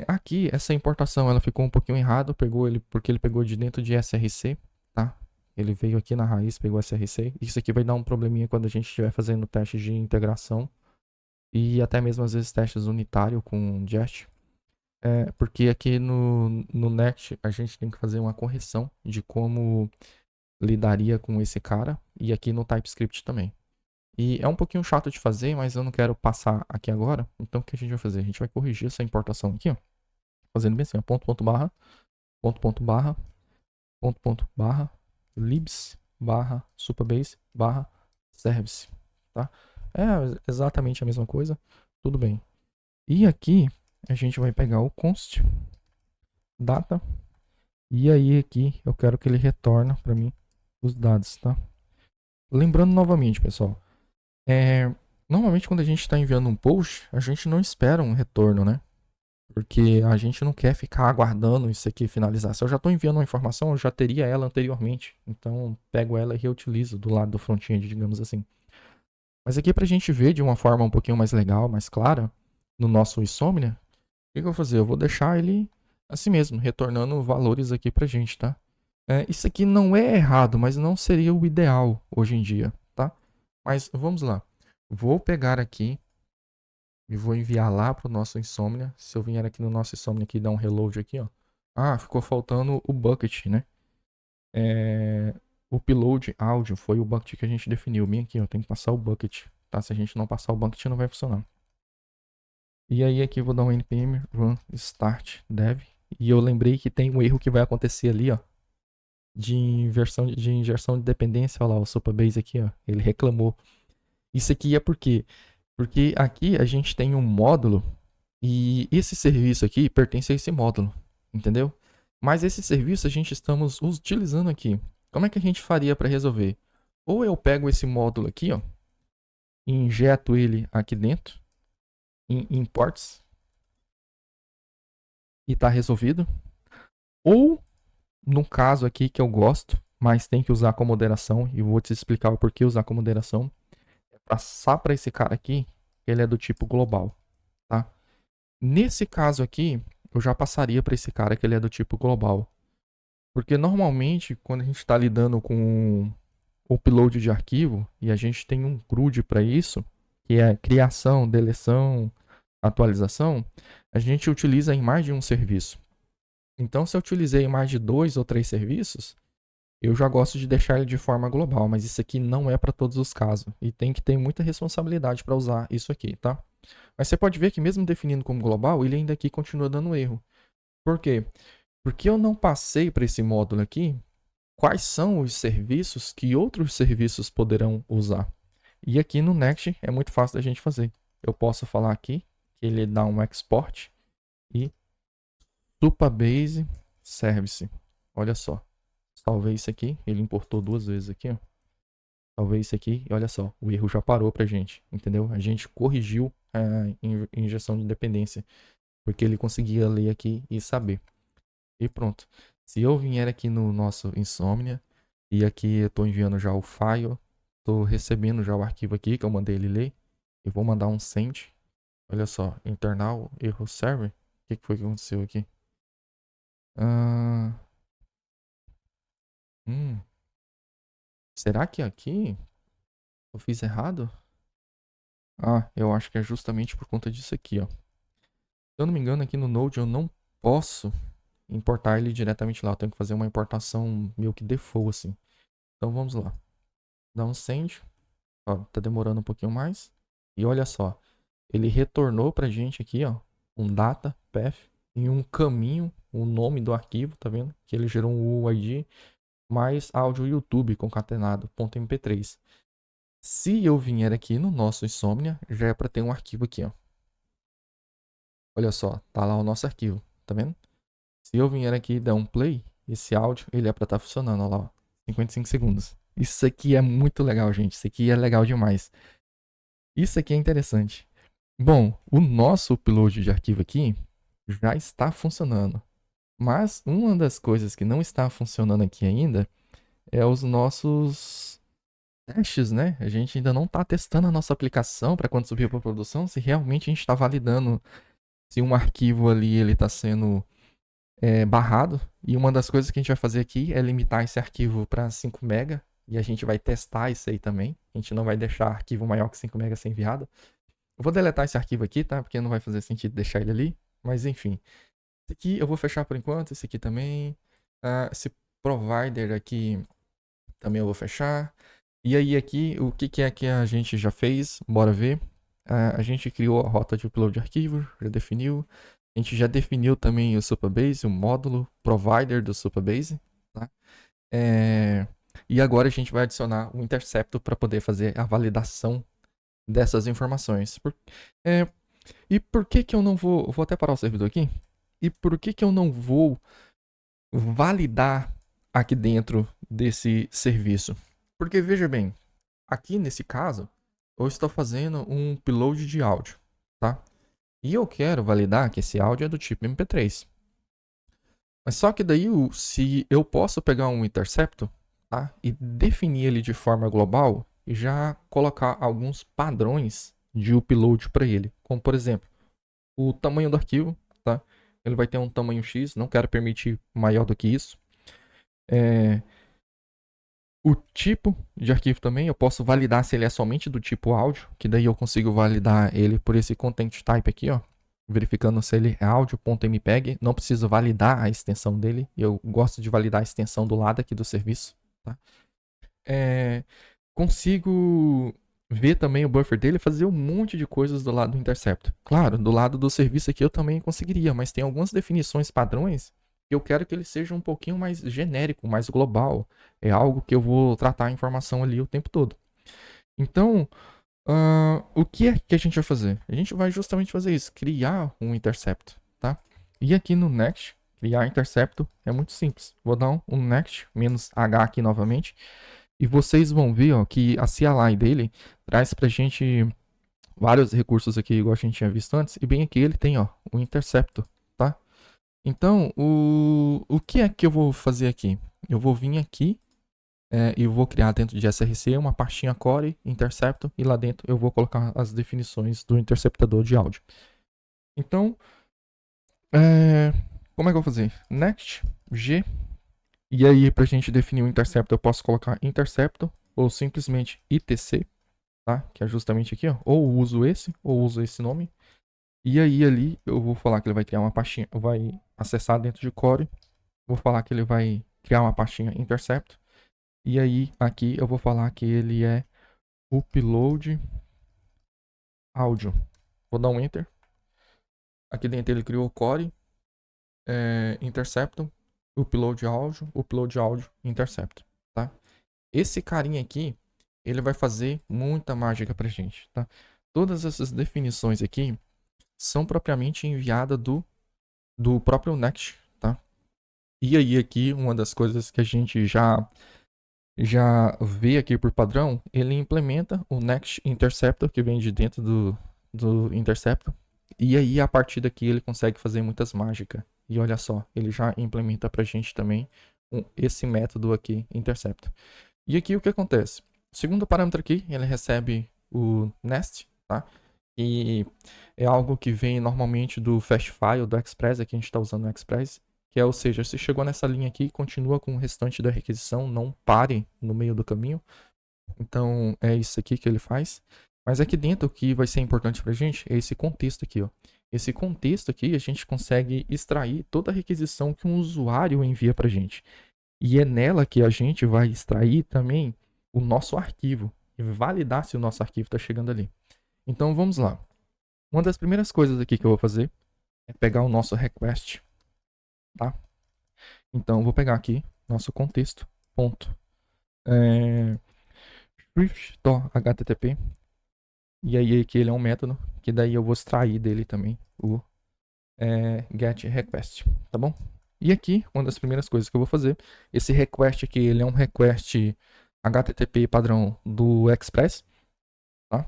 Aqui, essa importação, ela ficou um pouquinho errada, porque ele pegou de dentro de SRC, tá? Ele veio aqui na raiz, pegou SRC. Isso aqui vai dar um probleminha quando a gente estiver fazendo testes de integração e até mesmo às vezes testes unitário com Jest. Porque aqui no Next a gente tem que fazer uma correção de como lidaria com esse cara e aqui no TypeScript também. E é um pouquinho chato de fazer, mas eu não quero passar aqui agora. Então o que a gente vai fazer? A gente vai corrigir essa importação aqui, ó. Fazendo bem assim, ó, ponto barra, ponto barra, libs barra supabase barra service, tá? É exatamente a mesma coisa, tudo bem. E aqui a gente vai pegar o const data e aí aqui eu quero que ele retorne para mim os dados, tá? Lembrando novamente, pessoal, normalmente quando a gente está enviando um post, a gente não espera um retorno, né? Porque a gente não quer ficar aguardando isso aqui finalizar. Se eu já estou enviando uma informação, eu já teria ela anteriormente. Então, pego ela e reutilizo do lado do front-end, digamos assim. Mas aqui para a gente ver de uma forma um pouquinho mais legal, mais clara, no nosso Insomnia, o que eu vou fazer? Eu vou deixar ele assim mesmo, retornando valores aqui para a gente, tá? Isso aqui não é errado, mas não seria o ideal hoje em dia, tá? Mas vamos lá. Vou pegar aqui e vou enviar lá pro nosso Insomnia. Se eu vier aqui no nosso Insomnia aqui e dar um reload aqui, ó. Ah, ficou faltando o bucket, né? O upload áudio foi o bucket que a gente definiu. Bem aqui, ó. Tem que passar o bucket, tá? Se a gente não passar o bucket, não vai funcionar. E aí aqui eu vou dar um npm run start dev. E eu lembrei que tem um erro que vai acontecer ali, ó. De injeção de dependência, olha lá, o Supabase aqui, ó. Ele reclamou. Isso aqui é por quê? Porque aqui a gente tem um módulo e esse serviço aqui pertence a esse módulo, entendeu? Mas esse serviço a gente estamos utilizando aqui. Como é que a gente faria para resolver? Ou eu pego esse módulo aqui, ó, e injeto ele aqui dentro, em imports, e tá resolvido. Ou, no caso aqui que eu gosto, mas tem que usar com moderação, e vou te explicar o porquê usar com moderação, é passar para esse cara aqui, ele é do tipo global, tá? Nesse caso aqui, eu já passaria para esse cara que ele é do tipo global. Porque normalmente, quando a gente está lidando com upload de arquivo, e a gente tem um CRUD para isso, que é criação, deleção, atualização, a gente utiliza em mais de um serviço. Então, se eu utilizei mais de 2 ou 3 serviços, eu já gosto de deixar ele de forma global, mas isso aqui não é para todos os casos. E tem que ter muita responsabilidade para usar isso aqui, tá? Mas você pode ver que mesmo definindo como global, ele ainda aqui continua dando erro. Por quê? Porque eu não passei para esse módulo aqui quais são os serviços que outros serviços poderão usar. E aqui no Next é muito fácil da gente fazer. Eu posso falar aqui que ele dá um export e Supabase Service. Olha só. Salvei isso aqui, ele importou 2 vezes aqui, ó. Salvei isso aqui e olha só, o erro já parou pra gente, entendeu? A gente corrigiu a injeção de dependência, porque ele conseguia ler aqui e saber. E pronto. Se eu vier aqui no nosso Insomnia, e aqui eu tô enviando já o file, tô recebendo já o arquivo aqui que eu mandei ele ler, e vou mandar um send. Olha só, internal erro server. O que foi que aconteceu aqui? Ah, hum, será que aqui eu fiz errado? Ah, eu acho que é justamente por conta disso aqui, ó. Se eu não me engano, aqui no Node eu não posso importar ele diretamente lá. Eu tenho que fazer uma importação meio que default, assim. Então vamos lá. Dá um send. Ó, tá demorando um pouquinho mais. E olha só. Ele retornou pra gente aqui, ó. Um data, path, e um caminho, o nome do arquivo, tá vendo? Que ele gerou um UID mais áudio YouTube concatenado, .mp3. Se eu vier aqui no nosso Insomnia, já é para ter um arquivo aqui, ó. Olha só, tá lá o nosso arquivo, tá vendo? Se eu vier aqui e der um play, esse áudio, ele é para estar funcionando, olha lá, ó, 55 segundos. Isso aqui é muito legal, gente. Isso aqui é legal demais. Isso aqui é interessante. Bom, o nosso upload de arquivo aqui já está funcionando. Mas uma das coisas que não está funcionando aqui ainda é os nossos testes, né? A gente ainda não está testando a nossa aplicação para quando subir para produção, se realmente a gente está validando se um arquivo ali ele está sendo barrado. E uma das coisas que a gente vai fazer aqui é limitar esse arquivo para 5 MB. E a gente vai testar isso aí também. A gente não vai deixar arquivo maior que 5 MB ser enviado. Eu vou deletar esse arquivo aqui, tá? Porque não vai fazer sentido deixar ele ali. Mas enfim. Esse aqui eu vou fechar por enquanto. Esse aqui também. Esse provider aqui também eu vou fechar. E aí aqui, o que é que a gente já fez? Bora ver. A gente criou a rota de upload de arquivo, já definiu. A gente já definiu também o Supabase, o módulo provider do Supabase. Tá? E agora a gente vai adicionar o Interceptor para poder fazer a validação dessas informações. E por que que eu não vou... Vou até parar o servidor aqui. E por que que eu não vou validar aqui dentro desse serviço? Porque veja bem, aqui nesse caso, eu estou fazendo um upload de áudio, tá? E eu quero validar que esse áudio é do tipo MP3. Mas só que daí, se eu posso pegar um intercepto, tá? E definir ele de forma global e já colocar alguns padrões de upload para ele. Como, por exemplo, o tamanho do arquivo, tá? Ele vai ter um tamanho X, não quero permitir maior do que isso. O tipo de arquivo também, eu posso validar se ele é somente do tipo áudio, que daí eu consigo validar ele por esse content type aqui, ó. Verificando se ele é áudio.mpeg. Não preciso validar a extensão dele. Eu gosto de validar a extensão do lado aqui do serviço. Tá? Consigo ver também o buffer dele, fazer um monte de coisas do lado do Interceptor. Claro, do lado do serviço aqui eu também conseguiria, mas tem algumas definições padrões que eu quero que ele seja um pouquinho mais genérico, mais global. É algo que eu vou tratar a informação ali o tempo todo. Então, o que é que a gente vai fazer? A gente vai justamente fazer isso, criar um Interceptor, tá? E aqui no Next, criar Interceptor é muito simples. Vou dar um Next, -H aqui novamente. E vocês vão ver ó, que a CLI dele traz pra gente vários recursos aqui, igual a gente tinha visto antes. E bem aqui ele tem ó, o Interceptor, tá? Então, o que é que eu vou fazer aqui? Eu vou vir aqui e vou criar dentro de SRC uma pastinha Core Interceptor. E lá dentro eu vou colocar as definições do interceptador de áudio. Então, como é que eu vou fazer? Next, G. E aí, pra gente definir o Interceptor, eu posso colocar Interceptor ou simplesmente ITC. Tá? Que é justamente aqui, ó. Ou uso esse, ou uso esse nome. E aí ali eu vou falar que ele vai criar uma pastinha, vai acessar dentro de Core. Vou falar que ele vai criar uma pastinha Intercept. E aí aqui eu vou falar que ele é upload áudio. Vou dar um enter. Aqui dentro ele criou Core, Intercept, upload áudio, Intercept, tá? Esse carinha aqui, ele vai fazer muita mágica pra gente, tá? Todas essas definições aqui são propriamente enviadas do próprio Next, tá? E aí aqui, uma das coisas que a gente já vê aqui por padrão, ele implementa o Next Interceptor, que vem de dentro do Interceptor. E aí, a partir daqui, ele consegue fazer muitas mágicas. E olha só, ele já implementa pra gente também esse método aqui, Interceptor. E aqui o que acontece? O segundo parâmetro aqui, ele recebe o Nest, tá? E é algo que vem normalmente do Fast File, do Express, aqui a gente está usando o Express, que é, ou seja, se chegou nessa linha aqui, continua com o restante da requisição, não pare no meio do caminho. Então, é isso aqui que ele faz. Mas aqui dentro, o que vai ser importante para a gente é esse contexto aqui, ó. Esse contexto aqui, a gente consegue extrair toda a requisição que um usuário envia para a gente. E é nela que a gente vai extrair também o nosso arquivo e validar se o nosso arquivo está chegando ali. Então, vamos lá. Uma das primeiras coisas aqui que eu vou fazer é pegar o nosso request, tá? Então, eu vou pegar aqui nosso contexto, ponto, script.http, e aí aqui ele é um método, que daí eu vou extrair dele também o get request, tá bom? E aqui, uma das primeiras coisas que eu vou fazer, esse request aqui, ele é um request HTTP padrão do Express, tá?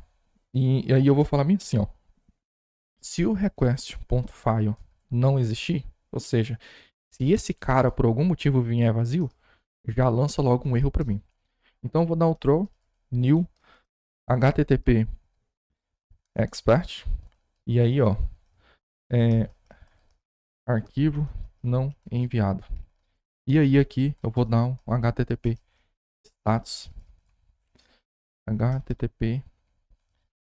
E aí eu vou falar bem assim, ó. Se o request.file não existir, ou seja, se esse cara por algum motivo vier vazio, já lança logo um erro para mim. Então eu vou dar o throw new http expert e aí ó, arquivo não enviado. E aí aqui eu vou dar um http status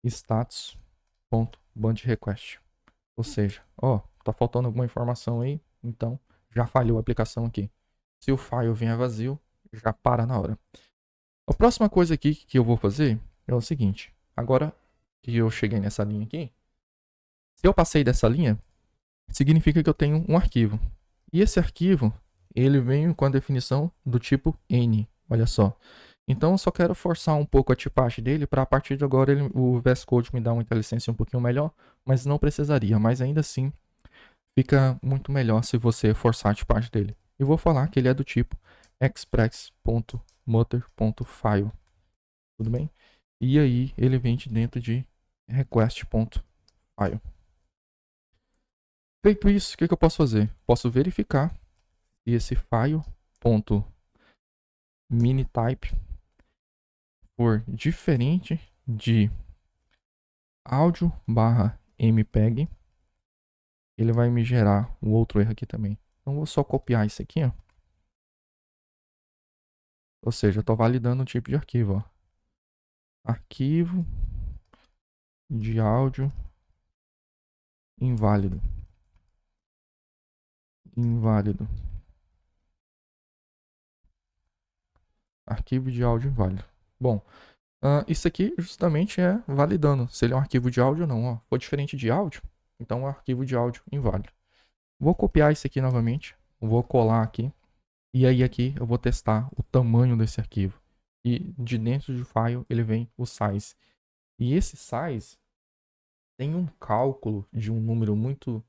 status.bandrequest. Ou seja, ó, tá faltando alguma informação aí, então já falhou a aplicação aqui. Se o file vier vazio, já para na hora. A próxima coisa aqui que eu vou fazer é o seguinte. Agora que eu cheguei nessa linha aqui, se eu passei dessa linha, significa que eu tenho um arquivo. E esse arquivo, ele vem com a definição do tipo N, olha só. Então eu só quero forçar um pouco a tipagem dele para a partir de agora o VS Code me dar uma IntelliSense um pouquinho melhor, mas não precisaria, mas ainda assim fica muito melhor se você forçar a tipagem dele. E vou falar que ele é do tipo express.mutter.file, tudo bem? E aí ele vem de dentro de request.file. Feito isso, o que eu posso fazer? Posso verificar se esse file.minitype for diferente de áudio/mpeg, ele vai me gerar um outro erro aqui também. Então vou só copiar isso aqui, ó. Ou seja, eu estou validando o tipo de arquivo, ó. Arquivo de áudio inválido. Inválido. Arquivo de áudio inválido. Bom, Isso aqui justamente é validando se ele é um arquivo de áudio ou não. Ó. For diferente de áudio, então é um arquivo de áudio inválido. Vou copiar isso aqui novamente, vou colar aqui, e aí aqui eu vou testar o tamanho desse arquivo. E de dentro do file ele vem o size. E esse size tem um cálculo de um número muito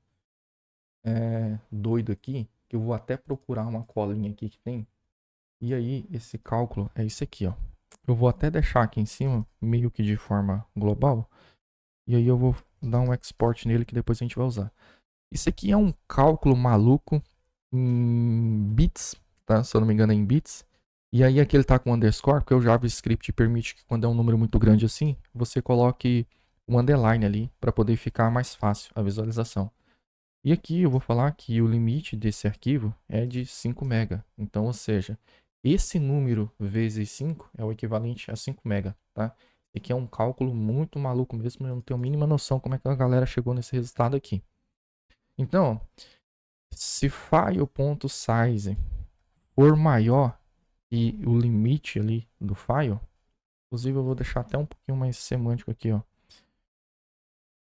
doido aqui, que eu vou até procurar uma colinha aqui que tem. E aí esse cálculo é esse aqui, ó. Eu vou até deixar aqui em cima, meio que de forma global. E aí eu vou dar um export nele que depois a gente vai usar. Isso aqui é um cálculo maluco em bits, tá? Se eu não me engano é em bits. E aí aqui ele tá com underscore, porque o JavaScript permite que quando é um número muito grande assim, você coloque um underline ali para poder ficar mais fácil a visualização. E aqui eu vou falar que o limite desse arquivo é de 5 MB. Então, ou seja, esse número vezes 5 é o equivalente a 5 MB, tá? E que é um cálculo muito maluco mesmo, eu não tenho a mínima noção como é que a galera chegou nesse resultado aqui. Então, se file.size for maior que o limite ali do file, inclusive eu vou deixar até um pouquinho mais semântico aqui, ó.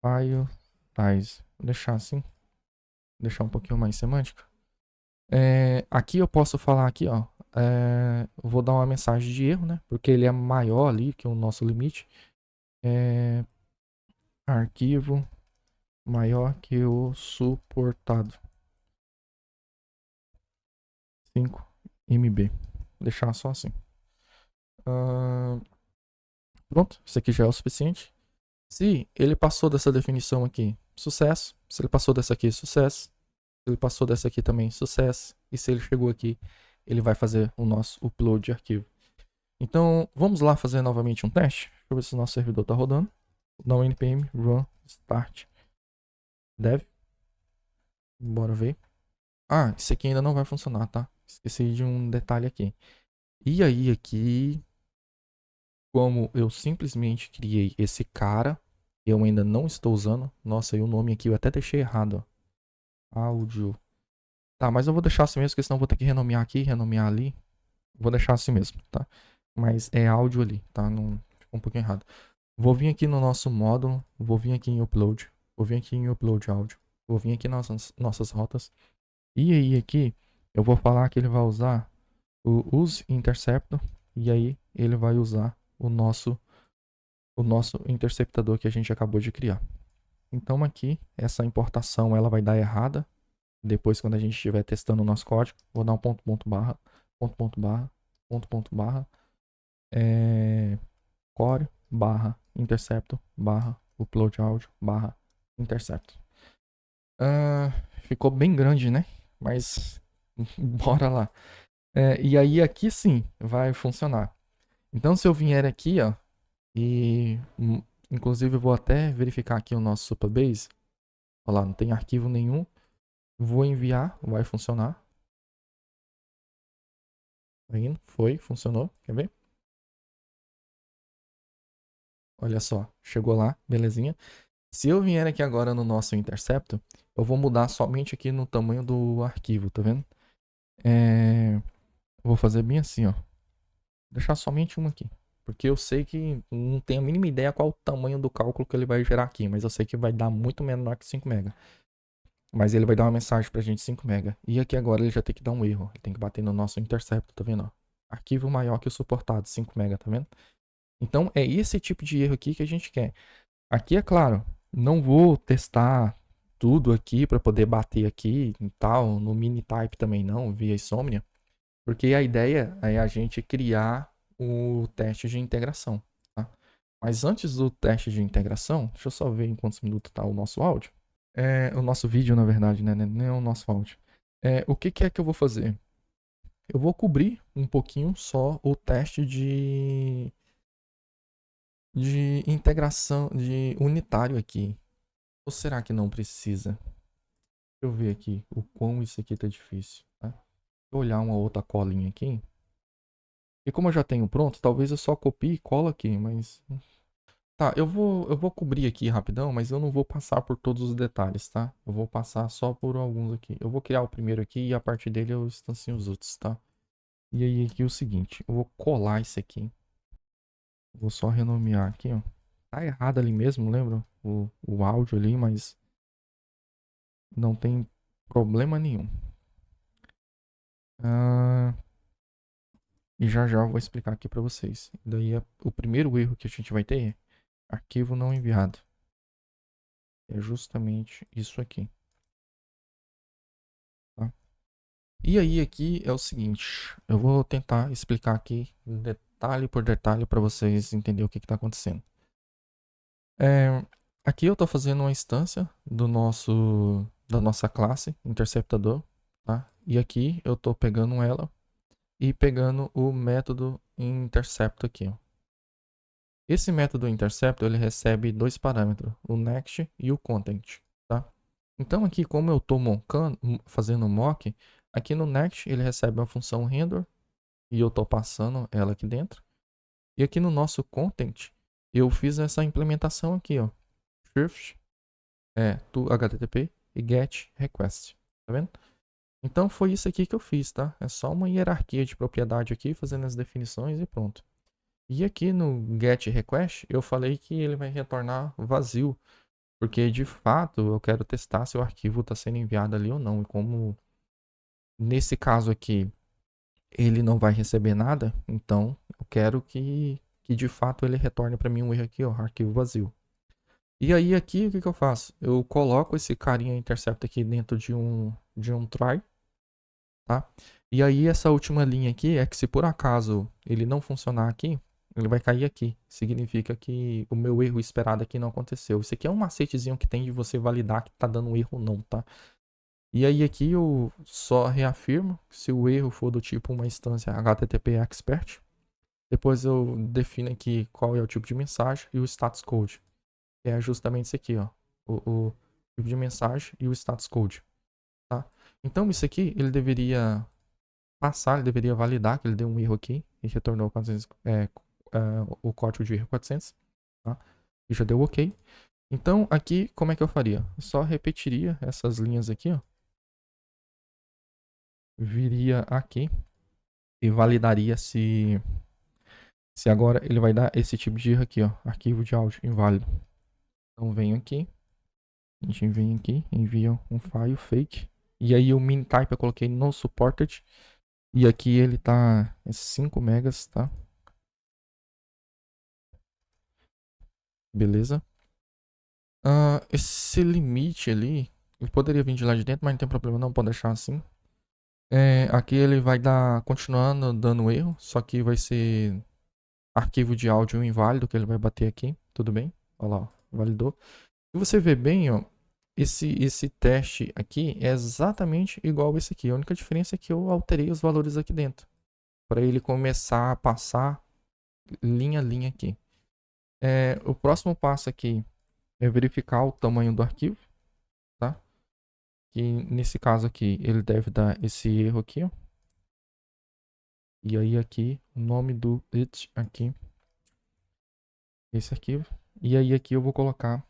File size, vou deixar assim, deixar um pouquinho mais semântico. Aqui eu posso falar aqui, ó, vou dar uma mensagem de erro, né? Porque ele é maior ali que o nosso limite. Arquivo maior que o suportado. 5 MB. Vou deixar só assim. Pronto, isso aqui já é o suficiente. Se ele passou dessa definição aqui, sucesso. Se ele passou dessa aqui, sucesso. Se ele passou dessa aqui também, sucesso. E se ele chegou aqui, ele vai fazer o nosso upload de arquivo. Então, vamos lá fazer novamente um teste. Deixa eu ver se o nosso servidor está rodando. Não npm run start dev. Bora ver. Esse aqui ainda não vai funcionar, tá? Esqueci de um detalhe aqui. E aí aqui, como eu simplesmente criei esse cara, eu ainda não estou usando. Nossa, e o nome aqui eu até deixei errado, ó. Áudio. Tá, mas eu vou deixar assim mesmo, porque senão eu vou ter que renomear aqui, renomear ali. Vou deixar assim mesmo, tá? Mas é áudio ali, tá? Não ficou um pouquinho errado. Vou vir aqui no nosso módulo, vou vir aqui em upload, vou vir aqui em upload áudio, vou vir aqui nas nossas rotas. E aí aqui eu vou falar que ele vai usar o use interceptor e aí ele vai usar o nosso interceptador que a gente acabou de criar. Então aqui essa importação ela vai dar errada. Depois quando a gente estiver testando o nosso código, vou dar um ponto barra core barra interceptor barra upload áudio barra interceptor. Ficou bem grande, né? Mas bora lá. E aí aqui sim vai funcionar. Então se eu vier aqui, ó, e inclusive eu vou até verificar aqui o nosso Supabase. Olha lá, não tem arquivo nenhum. Vou enviar, vai funcionar. Tá indo, foi, funcionou. Quer ver? Olha só, chegou lá, belezinha. Se eu vier aqui agora no nosso Interceptor, eu vou mudar somente aqui no tamanho do arquivo, tá vendo? Vou fazer bem assim, ó. Deixar somente um aqui. Porque eu sei que não tenho a mínima ideia qual o tamanho do cálculo que ele vai gerar aqui, mas eu sei que vai dar muito menor que 5 MB. Mas ele vai dar uma mensagem pra gente 5 MB. E aqui agora ele já tem que dar um erro. Ele tem que bater no nosso Interceptor, tá vendo? Ó? Arquivo maior que o suportado, 5 MB, tá vendo? Então é esse tipo de erro aqui que a gente quer. Aqui é claro, não vou testar tudo aqui para poder bater aqui e tal, no mini type também não, via Insomnia, porque a ideia é a gente criar o teste de integração, tá? Mas antes do teste de integração, deixa eu só ver em quantos minutos tá o nosso áudio. O nosso vídeo, na verdade, né? Nem o nosso áudio. O que é que eu vou fazer? Eu vou cobrir um pouquinho só o teste de integração, de unitário aqui. Ou será que não precisa? Deixa eu ver aqui o quão isso aqui tá difícil, tá? Vou olhar uma outra colinha aqui. E como eu já tenho pronto, talvez eu só copie e colo aqui, mas... Tá, eu vou cobrir aqui rapidão, mas eu não vou passar por todos os detalhes, tá? Eu vou passar só por alguns aqui. Eu vou criar o primeiro aqui e a partir dele eu instancio os outros, tá? E aí aqui é o seguinte, eu vou colar esse aqui. Vou só renomear aqui, ó. Tá errado ali mesmo, lembra? O áudio ali, mas não tem problema nenhum. E já já eu vou explicar aqui para vocês. Daí o primeiro erro que a gente vai ter é arquivo não enviado. É justamente isso aqui. Tá? E aí aqui é o seguinte, eu vou tentar explicar aqui detalhe por detalhe para vocês entenderem o que está acontecendo. Aqui eu estou fazendo uma instância da nossa classe interceptador, tá? E aqui eu estou pegando ela e pegando o método intercept aqui, ó. Esse método intercept ele recebe dois parâmetros, o next e o content, tá? Então aqui como eu estou fazendo um mock, aqui no next ele recebe uma função render e eu estou passando ela aqui dentro. E aqui no nosso content eu fiz essa implementação aqui, ó, shift to HTTP e get request, tá vendo? Então foi isso aqui que eu fiz, tá? É só uma hierarquia de propriedade aqui, fazendo as definições e pronto. E aqui no get request eu falei que ele vai retornar vazio, porque de fato eu quero testar se o arquivo está sendo enviado ali ou não. E como nesse caso aqui ele não vai receber nada, então eu quero que de fato ele retorne para mim um erro aqui, ó, arquivo vazio. E aí aqui o que eu faço? Eu coloco esse carinha intercept aqui dentro de um try, tá? E aí essa última linha aqui é que se por acaso ele não funcionar aqui, ele vai cair aqui. Significa que o meu erro esperado aqui não aconteceu. Isso aqui é um macetezinho que tem de você validar que tá dando erro ou não, tá? E aí aqui eu só reafirmo se o erro for do tipo uma instância HTTP expert. Depois eu defino aqui qual é o tipo de mensagem e o status code. Que é justamente isso aqui, ó. O tipo de mensagem e o status code, tá? Então isso aqui ele deveria passar, ele deveria validar que ele deu um erro aqui e retornou 400, o código de erro 400, tá? E já deu ok. Então aqui como é que eu faria? Eu só repetiria essas linhas aqui, ó. Viria aqui e validaria se agora ele vai dar esse tipo de erro aqui, ó, arquivo de áudio inválido. Então venho aqui, a gente vem aqui, envia um file fake, e aí o min type eu coloquei no supported, e aqui ele tá 5 megas, tá? Beleza? Esse limite ali, ele poderia vir de lá de dentro, mas não tem problema não, pode deixar assim. Aqui ele vai dar, continuando dando erro, só que vai ser arquivo de áudio inválido que ele vai bater aqui, tudo bem? Olha lá, ó, validou. Se você ver bem, ó, esse teste aqui é exatamente igual a esse aqui. A única diferença é que eu alterei os valores aqui dentro, para ele começar a passar linha a linha aqui. O próximo passo aqui é verificar o tamanho do arquivo, tá? Que nesse caso aqui ele deve dar esse erro aqui, ó. E aí aqui o nome do it aqui, esse arquivo. E aí aqui eu vou colocar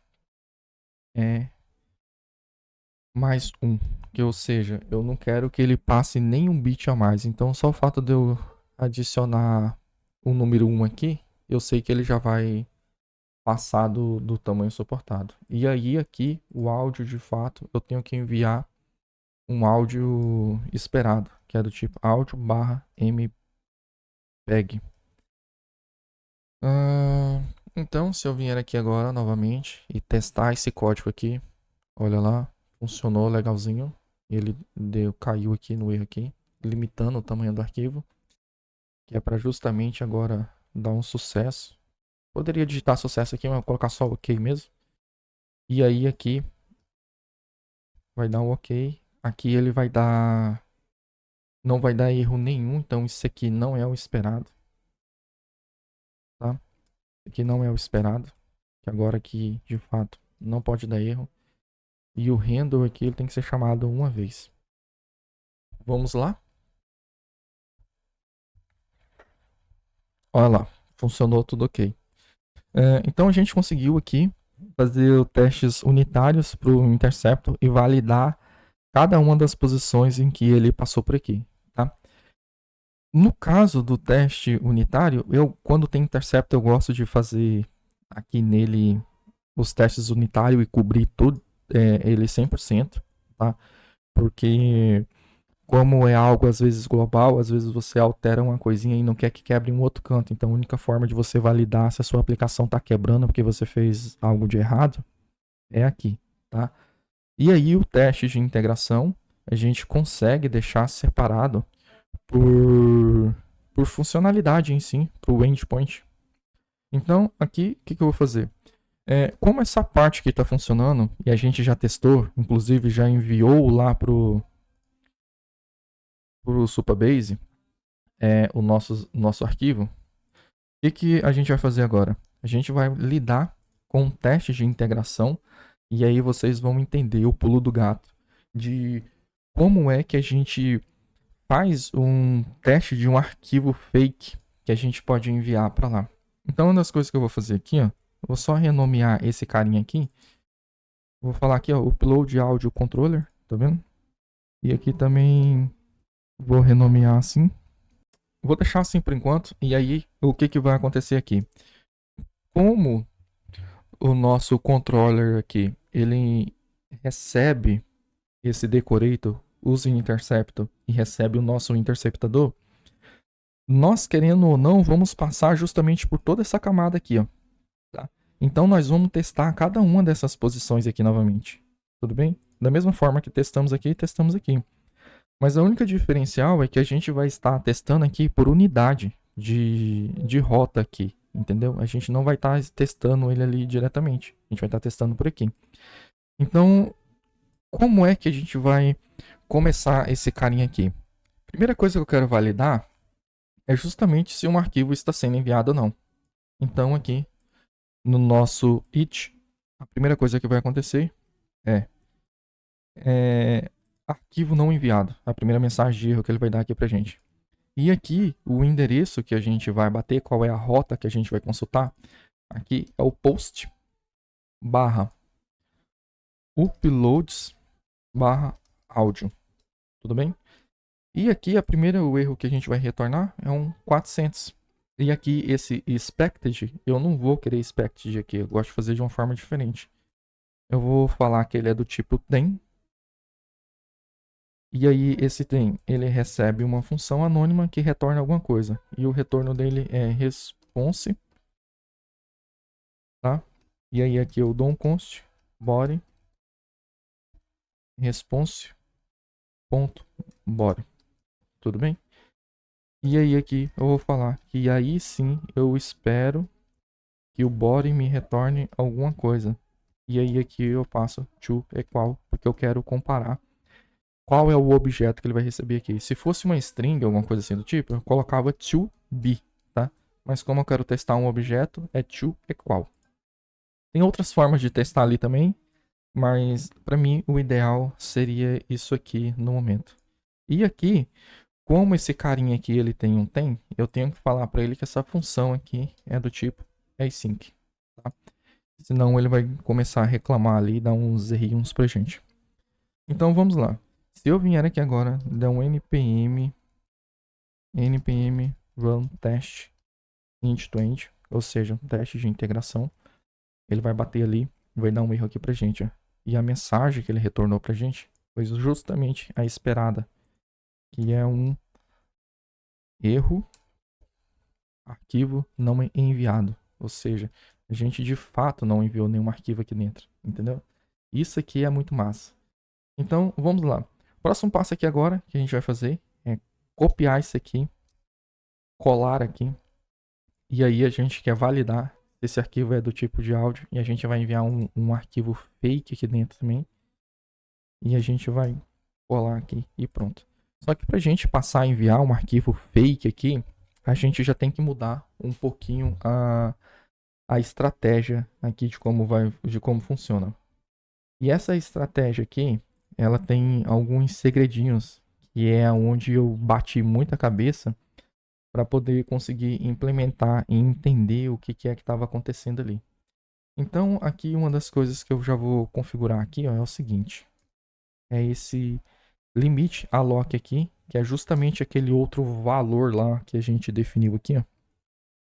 mais um, que ou seja, eu não quero que ele passe nenhum bit a mais. Então só o fato de eu adicionar o número 1 aqui, eu sei que ele já vai passar do tamanho suportado. E aí aqui o áudio de fato eu tenho que enviar um áudio esperado, que é do tipo áudio barra mpeg. Então se eu vier aqui agora novamente e testar esse código aqui, olha lá, funcionou legalzinho. Ele caiu aqui no erro aqui, limitando o tamanho do arquivo, que é para justamente agora dar um sucesso. Poderia digitar sucesso aqui, mas vou colocar só OK mesmo. E aí aqui vai dar um OK. Aqui ele vai dar, não vai dar erro nenhum, então isso aqui não é o esperado, tá? Isso aqui não é o esperado, que agora aqui de fato não pode dar erro. E o handle aqui ele tem que ser chamado uma vez. Vamos lá? Olha lá, funcionou tudo ok. Então a gente conseguiu aqui fazer testes unitários para o Interceptor e validar cada uma das posições em que ele passou por aqui, tá? No caso do teste unitário, quando tem intercepto, eu gosto de fazer aqui nele os testes unitários e cobrir tudo, ele 100%, tá? Porque como é algo às vezes global, às vezes você altera uma coisinha e não quer que quebre um outro canto. Então a única forma de você validar se a sua aplicação está quebrando porque você fez algo de errado é aqui, tá? E aí o teste de integração a gente consegue deixar separado por, por funcionalidade em si, para o endpoint. Então aqui o que eu vou fazer? Como essa parte aqui está funcionando e a gente já testou, inclusive já enviou lá pro Supabase o nosso arquivo, o que a gente vai fazer agora? A gente vai lidar com testes de integração e aí vocês vão entender o pulo do gato de como é que a gente faz um teste de um arquivo fake que a gente pode enviar para lá. Então, uma das coisas que eu vou fazer aqui, ó, eu vou só renomear esse carinha aqui. Vou falar aqui, ó, upload audio controller, tá vendo? E aqui também vou renomear assim. Vou deixar assim por enquanto. E aí, o que vai acontecer aqui? Como o nosso controller aqui, ele recebe esse decorator, usa o interceptor e recebe o nosso interceptador, nós querendo ou não, vamos passar justamente por toda essa camada aqui, ó. Tá? Então nós vamos testar cada uma dessas posições aqui novamente. Tudo bem? Da mesma forma que testamos aqui, testamos aqui. Mas a única diferencial é que a gente vai estar testando aqui por unidade de rota aqui, entendeu? A gente não vai estar testando ele ali diretamente. A gente vai estar testando por aqui. Então, como é que a gente vai começar esse carinha aqui? Primeira coisa que eu quero validar é justamente se um arquivo está sendo enviado ou não. Então, aqui no nosso it, a primeira coisa que vai acontecer é arquivo não enviado. A primeira mensagem de erro que ele vai dar aqui pra gente. E aqui, o endereço que a gente vai bater, qual é a rota que a gente vai consultar, aqui é o post barra uploads barra áudio. Tudo bem? E aqui, o erro que a gente vai retornar é um 400. E aqui, esse expected, eu não vou querer expected aqui. Eu gosto de fazer de uma forma diferente. Eu vou falar que ele é do tipo tem. E aí, esse tem, ele recebe uma função anônima que retorna alguma coisa. E o retorno dele é response. Tá? E aí, aqui eu dou um const body response.body. Tudo bem? E aí, aqui eu vou falar que aí sim eu espero que o body me retorne alguma coisa. E aí, aqui eu passo to equal, porque eu quero comparar qual é o objeto que ele vai receber aqui. Se fosse uma string, alguma coisa assim do tipo, eu colocava to be, tá? Mas como eu quero testar um objeto, é to equal. Tem outras formas de testar ali também, mas para mim o ideal seria isso aqui no momento. E aqui, como esse carinha aqui ele tem um tem, eu tenho que falar para ele que essa função aqui é do tipo async, tá? Senão ele vai começar a reclamar ali e dar uns errinhos pra gente. Então vamos lá. Se eu vier aqui agora, dar um npm run test end to end, ou seja, um teste de integração, ele vai bater ali e vai dar um erro aqui pra gente, ó. E a mensagem que ele retornou pra gente foi justamente a esperada, que é um erro arquivo não enviado, ou seja, a gente de fato não enviou nenhum arquivo aqui dentro, entendeu? Isso aqui é muito massa. Então, vamos lá. O próximo passo aqui agora que a gente vai fazer é copiar isso aqui, colar aqui, e aí a gente quer validar se esse arquivo é do tipo de áudio, e a gente vai enviar um arquivo fake aqui dentro também, e a gente vai colar aqui e pronto. Só que pra gente passar a enviar um arquivo fake aqui, a gente já tem que mudar um pouquinho a estratégia aqui de como funciona. E essa estratégia aqui, ela tem alguns segredinhos, que é onde eu bati muita cabeça para poder conseguir implementar e entender o que é que estava acontecendo ali. Então, aqui uma das coisas que eu já vou configurar aqui, ó, é o seguinte. É esse limite alloc aqui, que é justamente aquele outro valor lá que a gente definiu aqui, ó.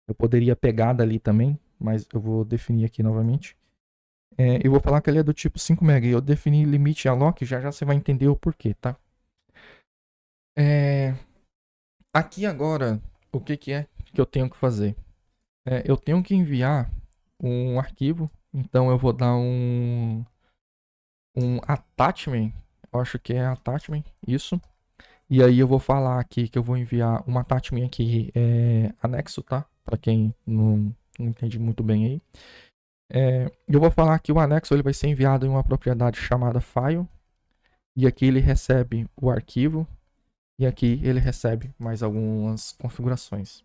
Eu poderia pegar dali também, mas eu vou definir aqui novamente. Eu vou falar que ele é do tipo 5 MB. Eu defini limite alloc, já já você vai entender o porquê, tá? Aqui agora, o que que é que eu tenho que fazer? Eu tenho que enviar um arquivo, então eu vou dar um attachment, eu acho que é attachment, isso. E aí eu vou falar aqui que eu vou enviar um attachment aqui anexo, tá? Para quem não entende muito bem aí. Eu vou falar que o anexo ele vai ser enviado em uma propriedade chamada file. E aqui ele recebe o arquivo. E aqui ele recebe mais algumas configurações.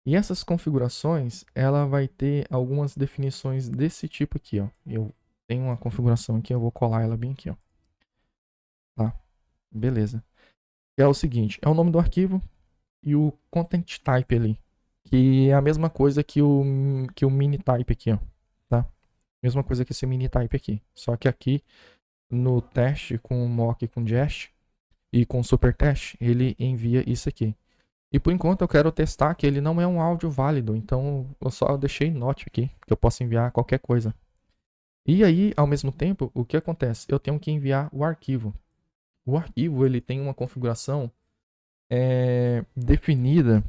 E essas configurações, ela vai ter algumas definições desse tipo aqui, ó. Eu tenho uma configuração aqui, eu vou colar ela bem aqui, ó. Tá? Beleza. É o seguinte, é o nome do arquivo e o content type ali, que é a mesma coisa que o mini type aqui, ó, tá? Mesma coisa que esse mini type aqui, só que aqui no teste com o mock e com jest e com o super teste, ele envia isso aqui. E por enquanto eu quero testar que ele não é um áudio válido, então eu só deixei note aqui, que eu posso enviar qualquer coisa. E aí, ao mesmo tempo, o que acontece? Eu tenho que enviar o arquivo. O arquivo ele tem uma configuração definida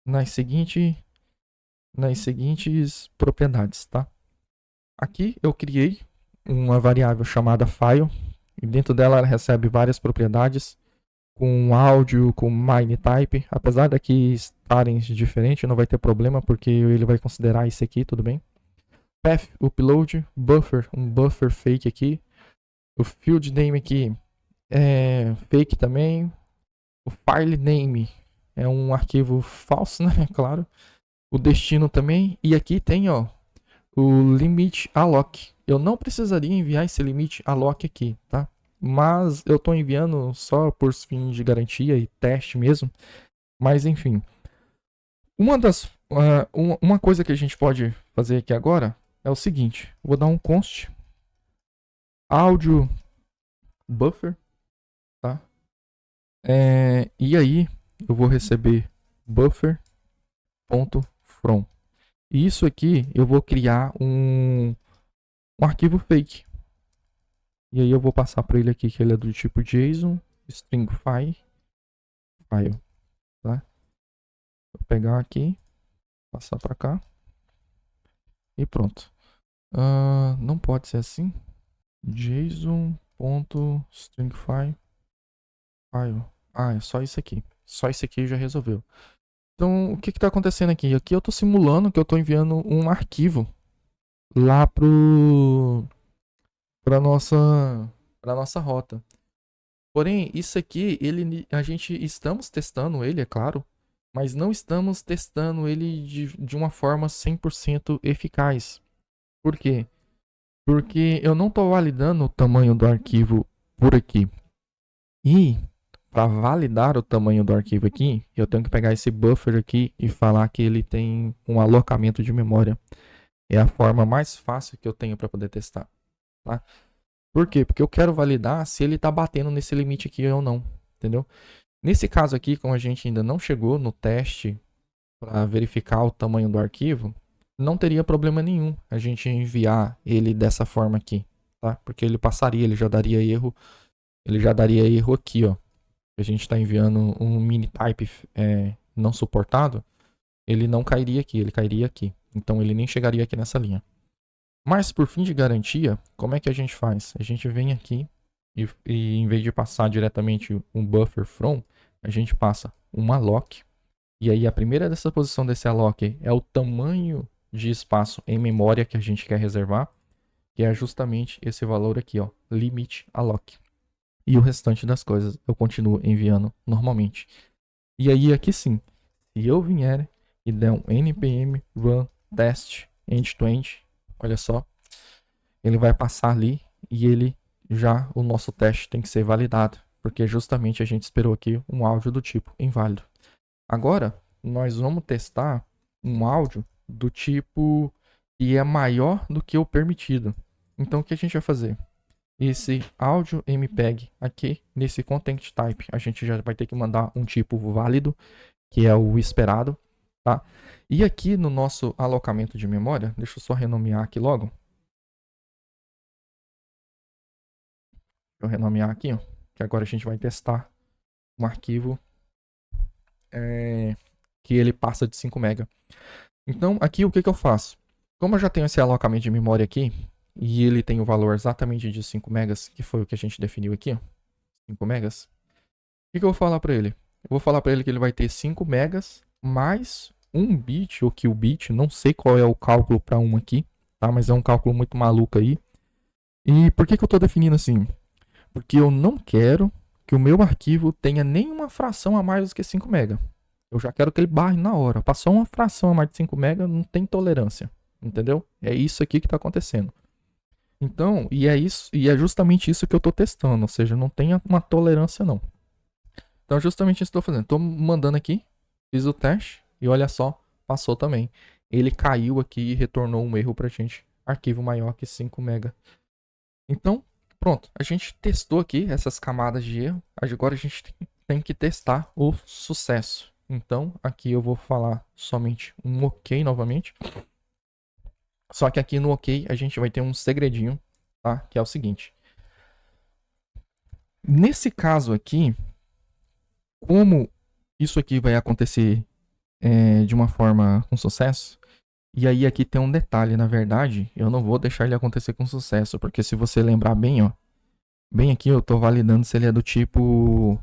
nas seguintes propriedades, tá? Aqui eu criei uma variável chamada file e dentro dela ela recebe várias propriedades com áudio, com mine type, apesar daqui estarem diferentes, não vai ter problema porque ele vai considerar isso aqui, tudo bem? Path upload, buffer, um buffer fake aqui, o field name aqui é fake também, o file name é um arquivo falso, né? Claro. O destino também. E aqui tem, ó, o limit alloc. Eu não precisaria enviar esse limit alloc aqui, tá? Mas eu estou enviando só por fins de garantia e teste mesmo. Mas enfim. Uma coisa que a gente pode fazer aqui agora é o seguinte. Vou dar um const audio buffer, tá? E aí eu vou receber buffer.from. E isso aqui eu vou criar um arquivo fake. E aí eu vou passar para ele aqui que ele é do tipo JSON string file, tá? Vou pegar aqui, passar para cá e pronto. Não pode ser assim. JSON.stringFile. É só isso aqui. Só isso aqui já resolveu. Então, o que está acontecendo aqui? Aqui eu estou simulando que eu estou enviando um arquivo lá para nossa rota. Porém, isso aqui, a gente estamos testando ele, é claro, mas não estamos testando ele de uma forma 100% eficaz. Por quê? Porque eu não estou validando o tamanho do arquivo por aqui. E para validar o tamanho do arquivo aqui, eu tenho que pegar esse buffer aqui e falar que ele tem um alocamento de memória. É a forma mais fácil que eu tenho para poder testar, tá? Por quê? Porque eu quero validar se ele está batendo nesse limite aqui ou não, entendeu? Nesse caso aqui, como a gente ainda não chegou no teste para verificar o tamanho do arquivo, não teria problema nenhum a gente enviar ele dessa forma aqui, tá? Porque ele passaria, ele já daria erro aqui, ó. A gente está enviando um mini type não suportado, ele não cairia aqui, ele cairia aqui. Então ele nem chegaria aqui nessa linha. Mas por fim de garantia, como é que a gente faz? A gente vem aqui e em vez de passar diretamente um buffer from, a gente passa um alloc. E aí a primeira dessa posição desse alloc é o tamanho de espaço em memória que a gente quer reservar, que é justamente esse valor aqui, ó, limit alloc. E o restante das coisas eu continuo enviando normalmente. E aí aqui sim, se eu vier e der um npm run test end-to-end, olha só, ele vai passar ali e o nosso teste tem que ser validado, porque justamente a gente esperou aqui um áudio do tipo inválido. Agora, nós vamos testar um áudio do tipo que é maior do que o permitido. Então, o que a gente vai fazer? esse áudio MPEG aqui nesse content type. A gente já vai ter que mandar um tipo válido, que é o esperado, tá? E aqui no nosso alocamento de memória, deixa eu só renomear aqui logo. Deixa eu renomear aqui, ó, que agora a gente vai testar um arquivo que ele passa de 5 MB. Então, aqui o que eu faço? Como eu já tenho esse alocamento de memória aqui, e ele tem o valor exatamente de 5 MB, que foi o que a gente definiu aqui, ó, 5 MB, o que eu vou falar para ele? Eu vou falar para ele que ele vai ter 5 MB mais 1 bit ou qubit, não sei qual é o cálculo para um aqui, tá? Mas é um cálculo muito maluco aí. E por que eu estou definindo assim? Porque eu não quero que o meu arquivo tenha nenhuma fração a mais do que 5 MB. Eu já quero que ele barre na hora. Passou uma fração a mais de 5 MB, não tem tolerância. Entendeu? É isso aqui que está acontecendo. Então, e é justamente isso que eu estou testando. Ou seja, não tem uma tolerância não. Então, justamente isso que eu estou fazendo. Estou mandando aqui, fiz o teste e olha só, passou também. Ele caiu aqui e retornou um erro para a gente. Arquivo maior que 5 MB. Então, pronto. A gente testou aqui essas camadas de erro. Agora a gente tem que testar o sucesso. Então, aqui eu vou falar somente um OK novamente. Só que aqui no OK a gente vai ter um segredinho, tá? Que é o seguinte. Nesse caso aqui, como isso aqui vai acontecer de uma forma com sucesso, e aí aqui tem um detalhe, na verdade, eu não vou deixar ele acontecer com sucesso, porque se você lembrar bem, ó, bem aqui eu tô validando se ele é do tipo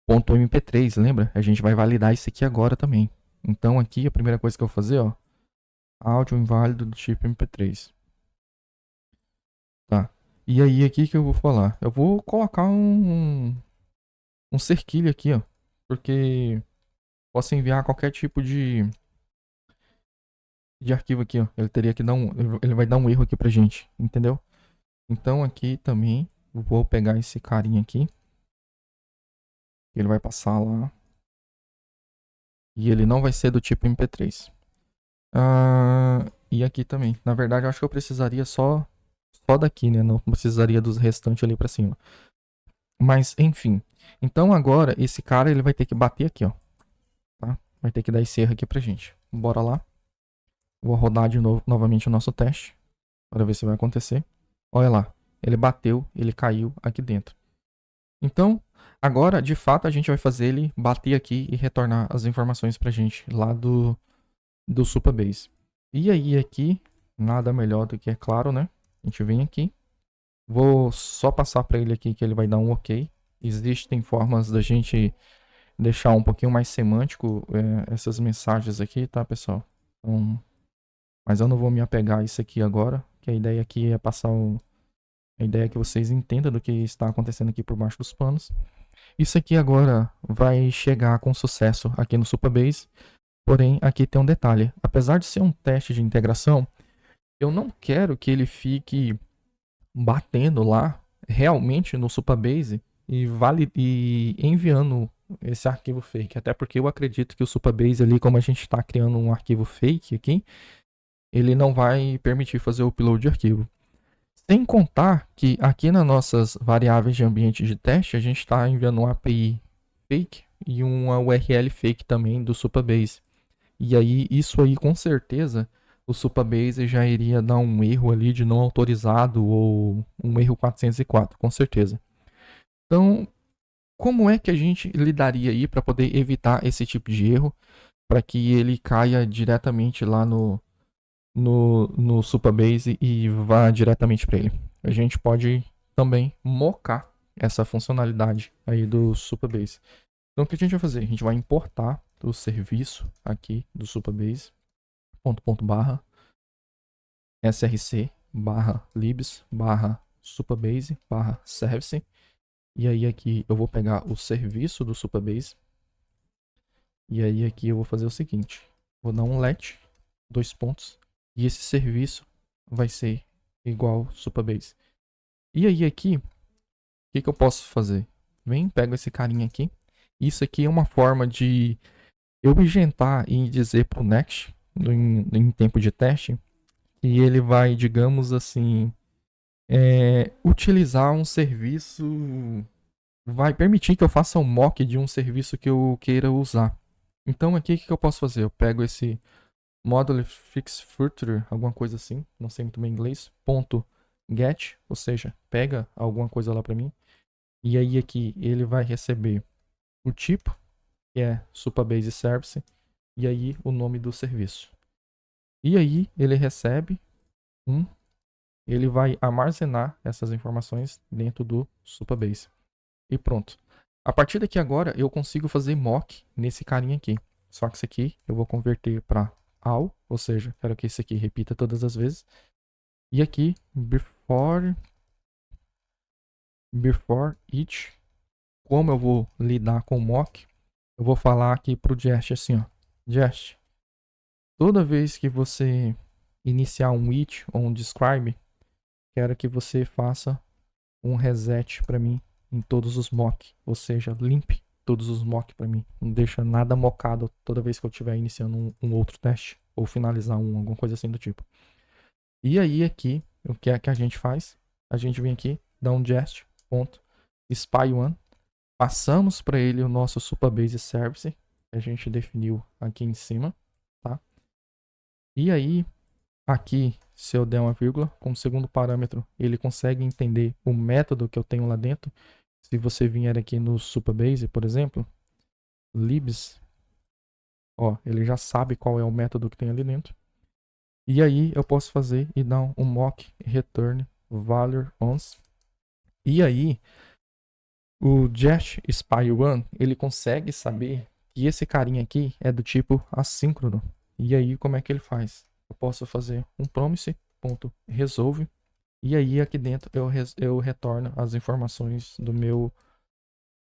.mp3, lembra? A gente vai validar isso aqui agora também. Então aqui a primeira coisa que eu vou fazer, ó, áudio inválido do tipo mp3. Tá. E aí aqui que eu vou falar, eu vou colocar um cerquilho aqui, ó, porque posso enviar qualquer tipo de arquivo aqui, ó. Ele teria que dar ele vai dar um erro aqui pra gente, entendeu? Então aqui também vou pegar esse carinha aqui. Ele vai passar lá. E ele não vai ser do tipo MP3. E aqui também. Na verdade, eu acho que eu precisaria só daqui, né? Não precisaria dos restantes ali pra cima. Mas, enfim. Então agora, esse cara ele vai ter que bater aqui, ó. Tá? Vai ter que dar esse erro aqui pra gente. Bora lá. Vou rodar de novo, novamente o nosso teste. Para ver se vai acontecer. Olha lá. Ele bateu, ele caiu aqui dentro. Então, agora, de fato, a gente vai fazer ele bater aqui e retornar as informações pra gente lá do Supabase. E aí aqui, nada melhor do que, é claro, né? A gente vem aqui. Vou só passar para ele aqui que ele vai dar um OK. Existem formas da gente deixar um pouquinho mais semântico essas mensagens aqui, tá, pessoal? Então, mas eu não vou me apegar a isso aqui agora, que a ideia aqui é passar a ideia é que vocês entendam do que está acontecendo aqui por baixo dos panos. Isso aqui agora vai chegar com sucesso aqui no Supabase. Porém, aqui tem um detalhe. Apesar de ser um teste de integração, eu não quero que ele fique batendo lá realmente no Supabase e enviando esse arquivo fake. Até porque eu acredito que o Supabase ali, como a gente está criando um arquivo fake aqui, ele não vai permitir fazer o upload de arquivo. Sem contar que aqui nas nossas variáveis de ambiente de teste, a gente está enviando uma API fake e uma URL fake também do Supabase. E aí, isso aí, com certeza, o Supabase já iria dar um erro ali de não autorizado ou um erro 404, com certeza. Então, como é que a gente lidaria aí para poder evitar esse tipo de erro, para que ele caia diretamente lá no Supabase e vá diretamente para ele? A gente pode também mocar essa funcionalidade aí do Supabase. Então, o que a gente vai fazer? A gente vai importar o serviço aqui do Supabase, // src /libs /supabase /service. E aí aqui eu vou pegar o serviço do Supabase. E aí aqui eu vou fazer o seguinte. Vou dar um let, 2 pontos. E esse serviço vai ser igual Supabase. E aí aqui, o que eu posso fazer? Vem, pego esse carinha aqui. Isso aqui é uma forma de eu agentar e dizer para o Next, em tempo de teste, que ele vai, digamos assim, utilizar um serviço vai permitir que eu faça um mock de um serviço que eu queira usar. Então aqui o que eu posso fazer? Eu pego esse module fix further, alguma coisa assim, não sei muito bem inglês, ponto get, ou seja, pega alguma coisa lá para mim. E aí aqui ele vai receber o tipo, que é Supabase Service, e aí o nome do serviço. E aí ele recebe ele vai armazenar essas informações dentro do Supabase. E pronto. A partir daqui agora eu consigo fazer mock nesse carinha aqui. Só que isso aqui eu vou converter para all, ou seja, quero que esse aqui repita todas as vezes. E aqui before each, como eu vou lidar com o mock, eu vou falar aqui pro Jest assim, ó. Jest, toda vez que você iniciar um it ou um describe, quero que você faça um reset para mim em todos os mock, ou seja, limpe todos os mock para mim. Não deixa nada mockado toda vez que eu estiver iniciando um outro teste ou finalizar alguma coisa assim do tipo. E aí aqui, o que é que a gente faz? A gente vem aqui, dá um jest.spy1, passamos para ele o nosso Supabase Service, que a gente definiu aqui em cima, tá? E aí, aqui, se eu der uma vírgula, como segundo parâmetro, ele consegue entender o método que eu tenho lá dentro. Se você vier aqui no Supabase, por exemplo, libs, ó, ele já sabe qual é o método que tem ali dentro. E aí eu posso fazer e dar um mock return value ons. E aí o Jest Spy1, ele consegue saber que esse carinha aqui é do tipo assíncrono. E aí como é que ele faz? Eu posso fazer um promise.resolve e aí aqui dentro eu retorno as informações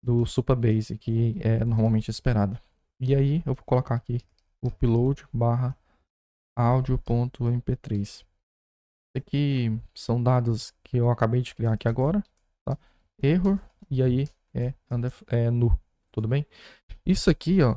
do Supabase, que é normalmente esperado. E aí eu vou colocar aqui upload barra audio.mp3. Isso aqui são dados que eu acabei de criar aqui agora, tá? Error, e aí é nu, tudo bem? Isso aqui, ó,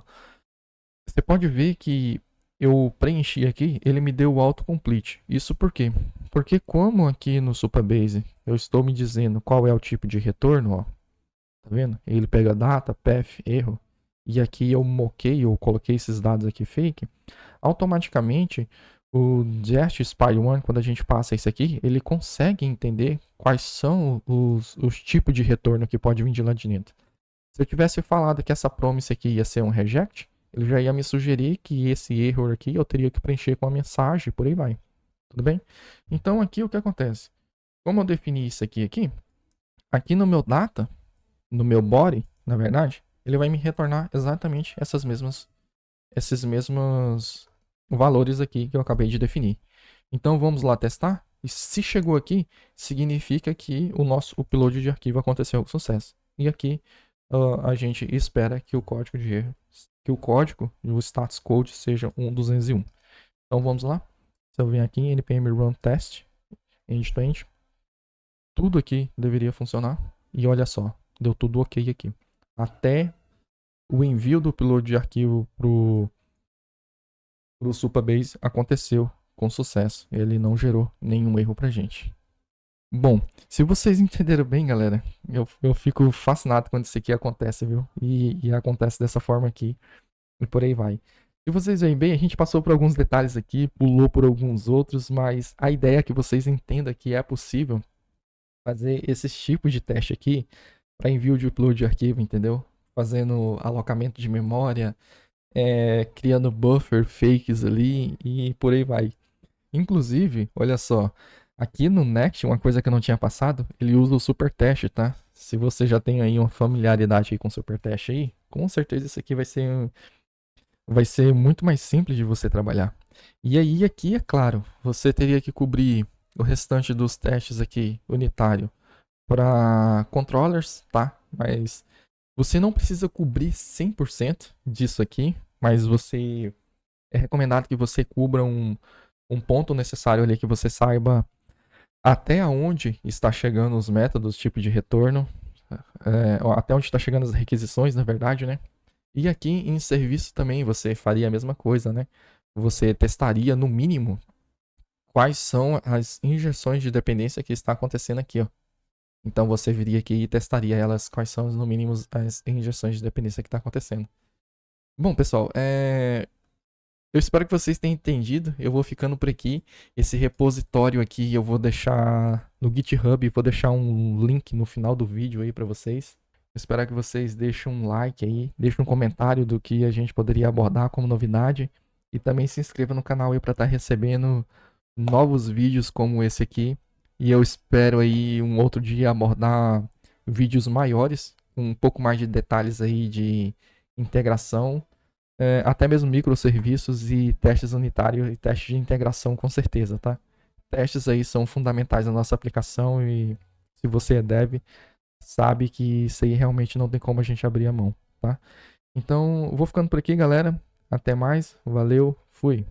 você pode ver que eu preenchi aqui, ele me deu o autocomplete. Isso por quê? Porque como aqui no Supabase eu estou me dizendo qual é o tipo de retorno, ó, tá vendo? Ele pega data, path, erro, e aqui eu moquei, eu coloquei esses dados aqui fake, automaticamente o Jest Spy1, quando a gente passa isso aqui, ele consegue entender quais são os tipos de retorno que pode vir de lá de dentro. Se eu tivesse falado que essa promise aqui ia ser um reject, ele já ia me sugerir que esse error aqui eu teria que preencher com a mensagem, por aí vai. Tudo bem? Então aqui o que acontece? Como eu defini isso aqui no meu data, no meu body, na verdade, ele vai me retornar exatamente esses mesmos valores aqui que eu acabei de definir. Então vamos lá testar. E se chegou aqui, significa que o nosso upload de arquivo aconteceu com sucesso. E aqui a gente espera que o código de erro, que o código, o status code seja 1201. Então vamos lá. Se eu venho aqui em npm run test, end-to-end, tudo aqui deveria funcionar. E olha só, deu tudo ok aqui. Até o envio do upload de arquivo pro Supabase aconteceu com sucesso. Ele não gerou nenhum erro pra gente. Bom, se vocês entenderam bem, galera, eu fico fascinado quando isso aqui acontece, viu? E acontece dessa forma aqui. E por aí vai. Se vocês veem bem, a gente passou por alguns detalhes aqui, pulou por alguns outros, mas a ideia é que vocês entendam que é possível fazer esses tipos de teste aqui para envio de upload de arquivo, entendeu? Fazendo alocamento de memória, criando buffer fakes ali e por aí vai. Inclusive, olha só, aqui no Next, uma coisa que eu não tinha passado, ele usa o super teste, tá? Se você já tem aí uma familiaridade aí com o super teste aí, com certeza isso aqui vai ser muito mais simples de você trabalhar. E aí aqui, é claro, você teria que cobrir o restante dos testes aqui unitário para controllers, tá? Mas você não precisa cobrir 100% disso aqui, mas é recomendado que você cubra um ponto necessário ali que você saiba até onde está chegando os métodos, tipo de retorno, até onde está chegando as requisições, na verdade, né? E aqui em serviço também você faria a mesma coisa, né? Você testaria no mínimo quais são as injeções de dependência que está acontecendo aqui, ó. Então você viria aqui e testaria elas, quais são, no mínimo, as injeções de dependência que está acontecendo. Bom, pessoal, eu espero que vocês tenham entendido. Eu vou ficando por aqui. Esse repositório aqui eu vou deixar no GitHub, vou deixar um link no final do vídeo aí para vocês. Eu espero que vocês deixem um like aí, deixem um comentário do que a gente poderia abordar como novidade e também se inscreva no canal aí para estar recebendo novos vídeos como esse aqui. E eu espero aí um outro dia abordar vídeos maiores, com um pouco mais de detalhes aí de integração, até mesmo microserviços e testes unitários e testes de integração com certeza, tá? Testes aí são fundamentais na nossa aplicação e se você é dev, sabe que isso aí realmente não tem como a gente abrir a mão, tá? Então, vou ficando por aqui, galera. Até mais, valeu, fui!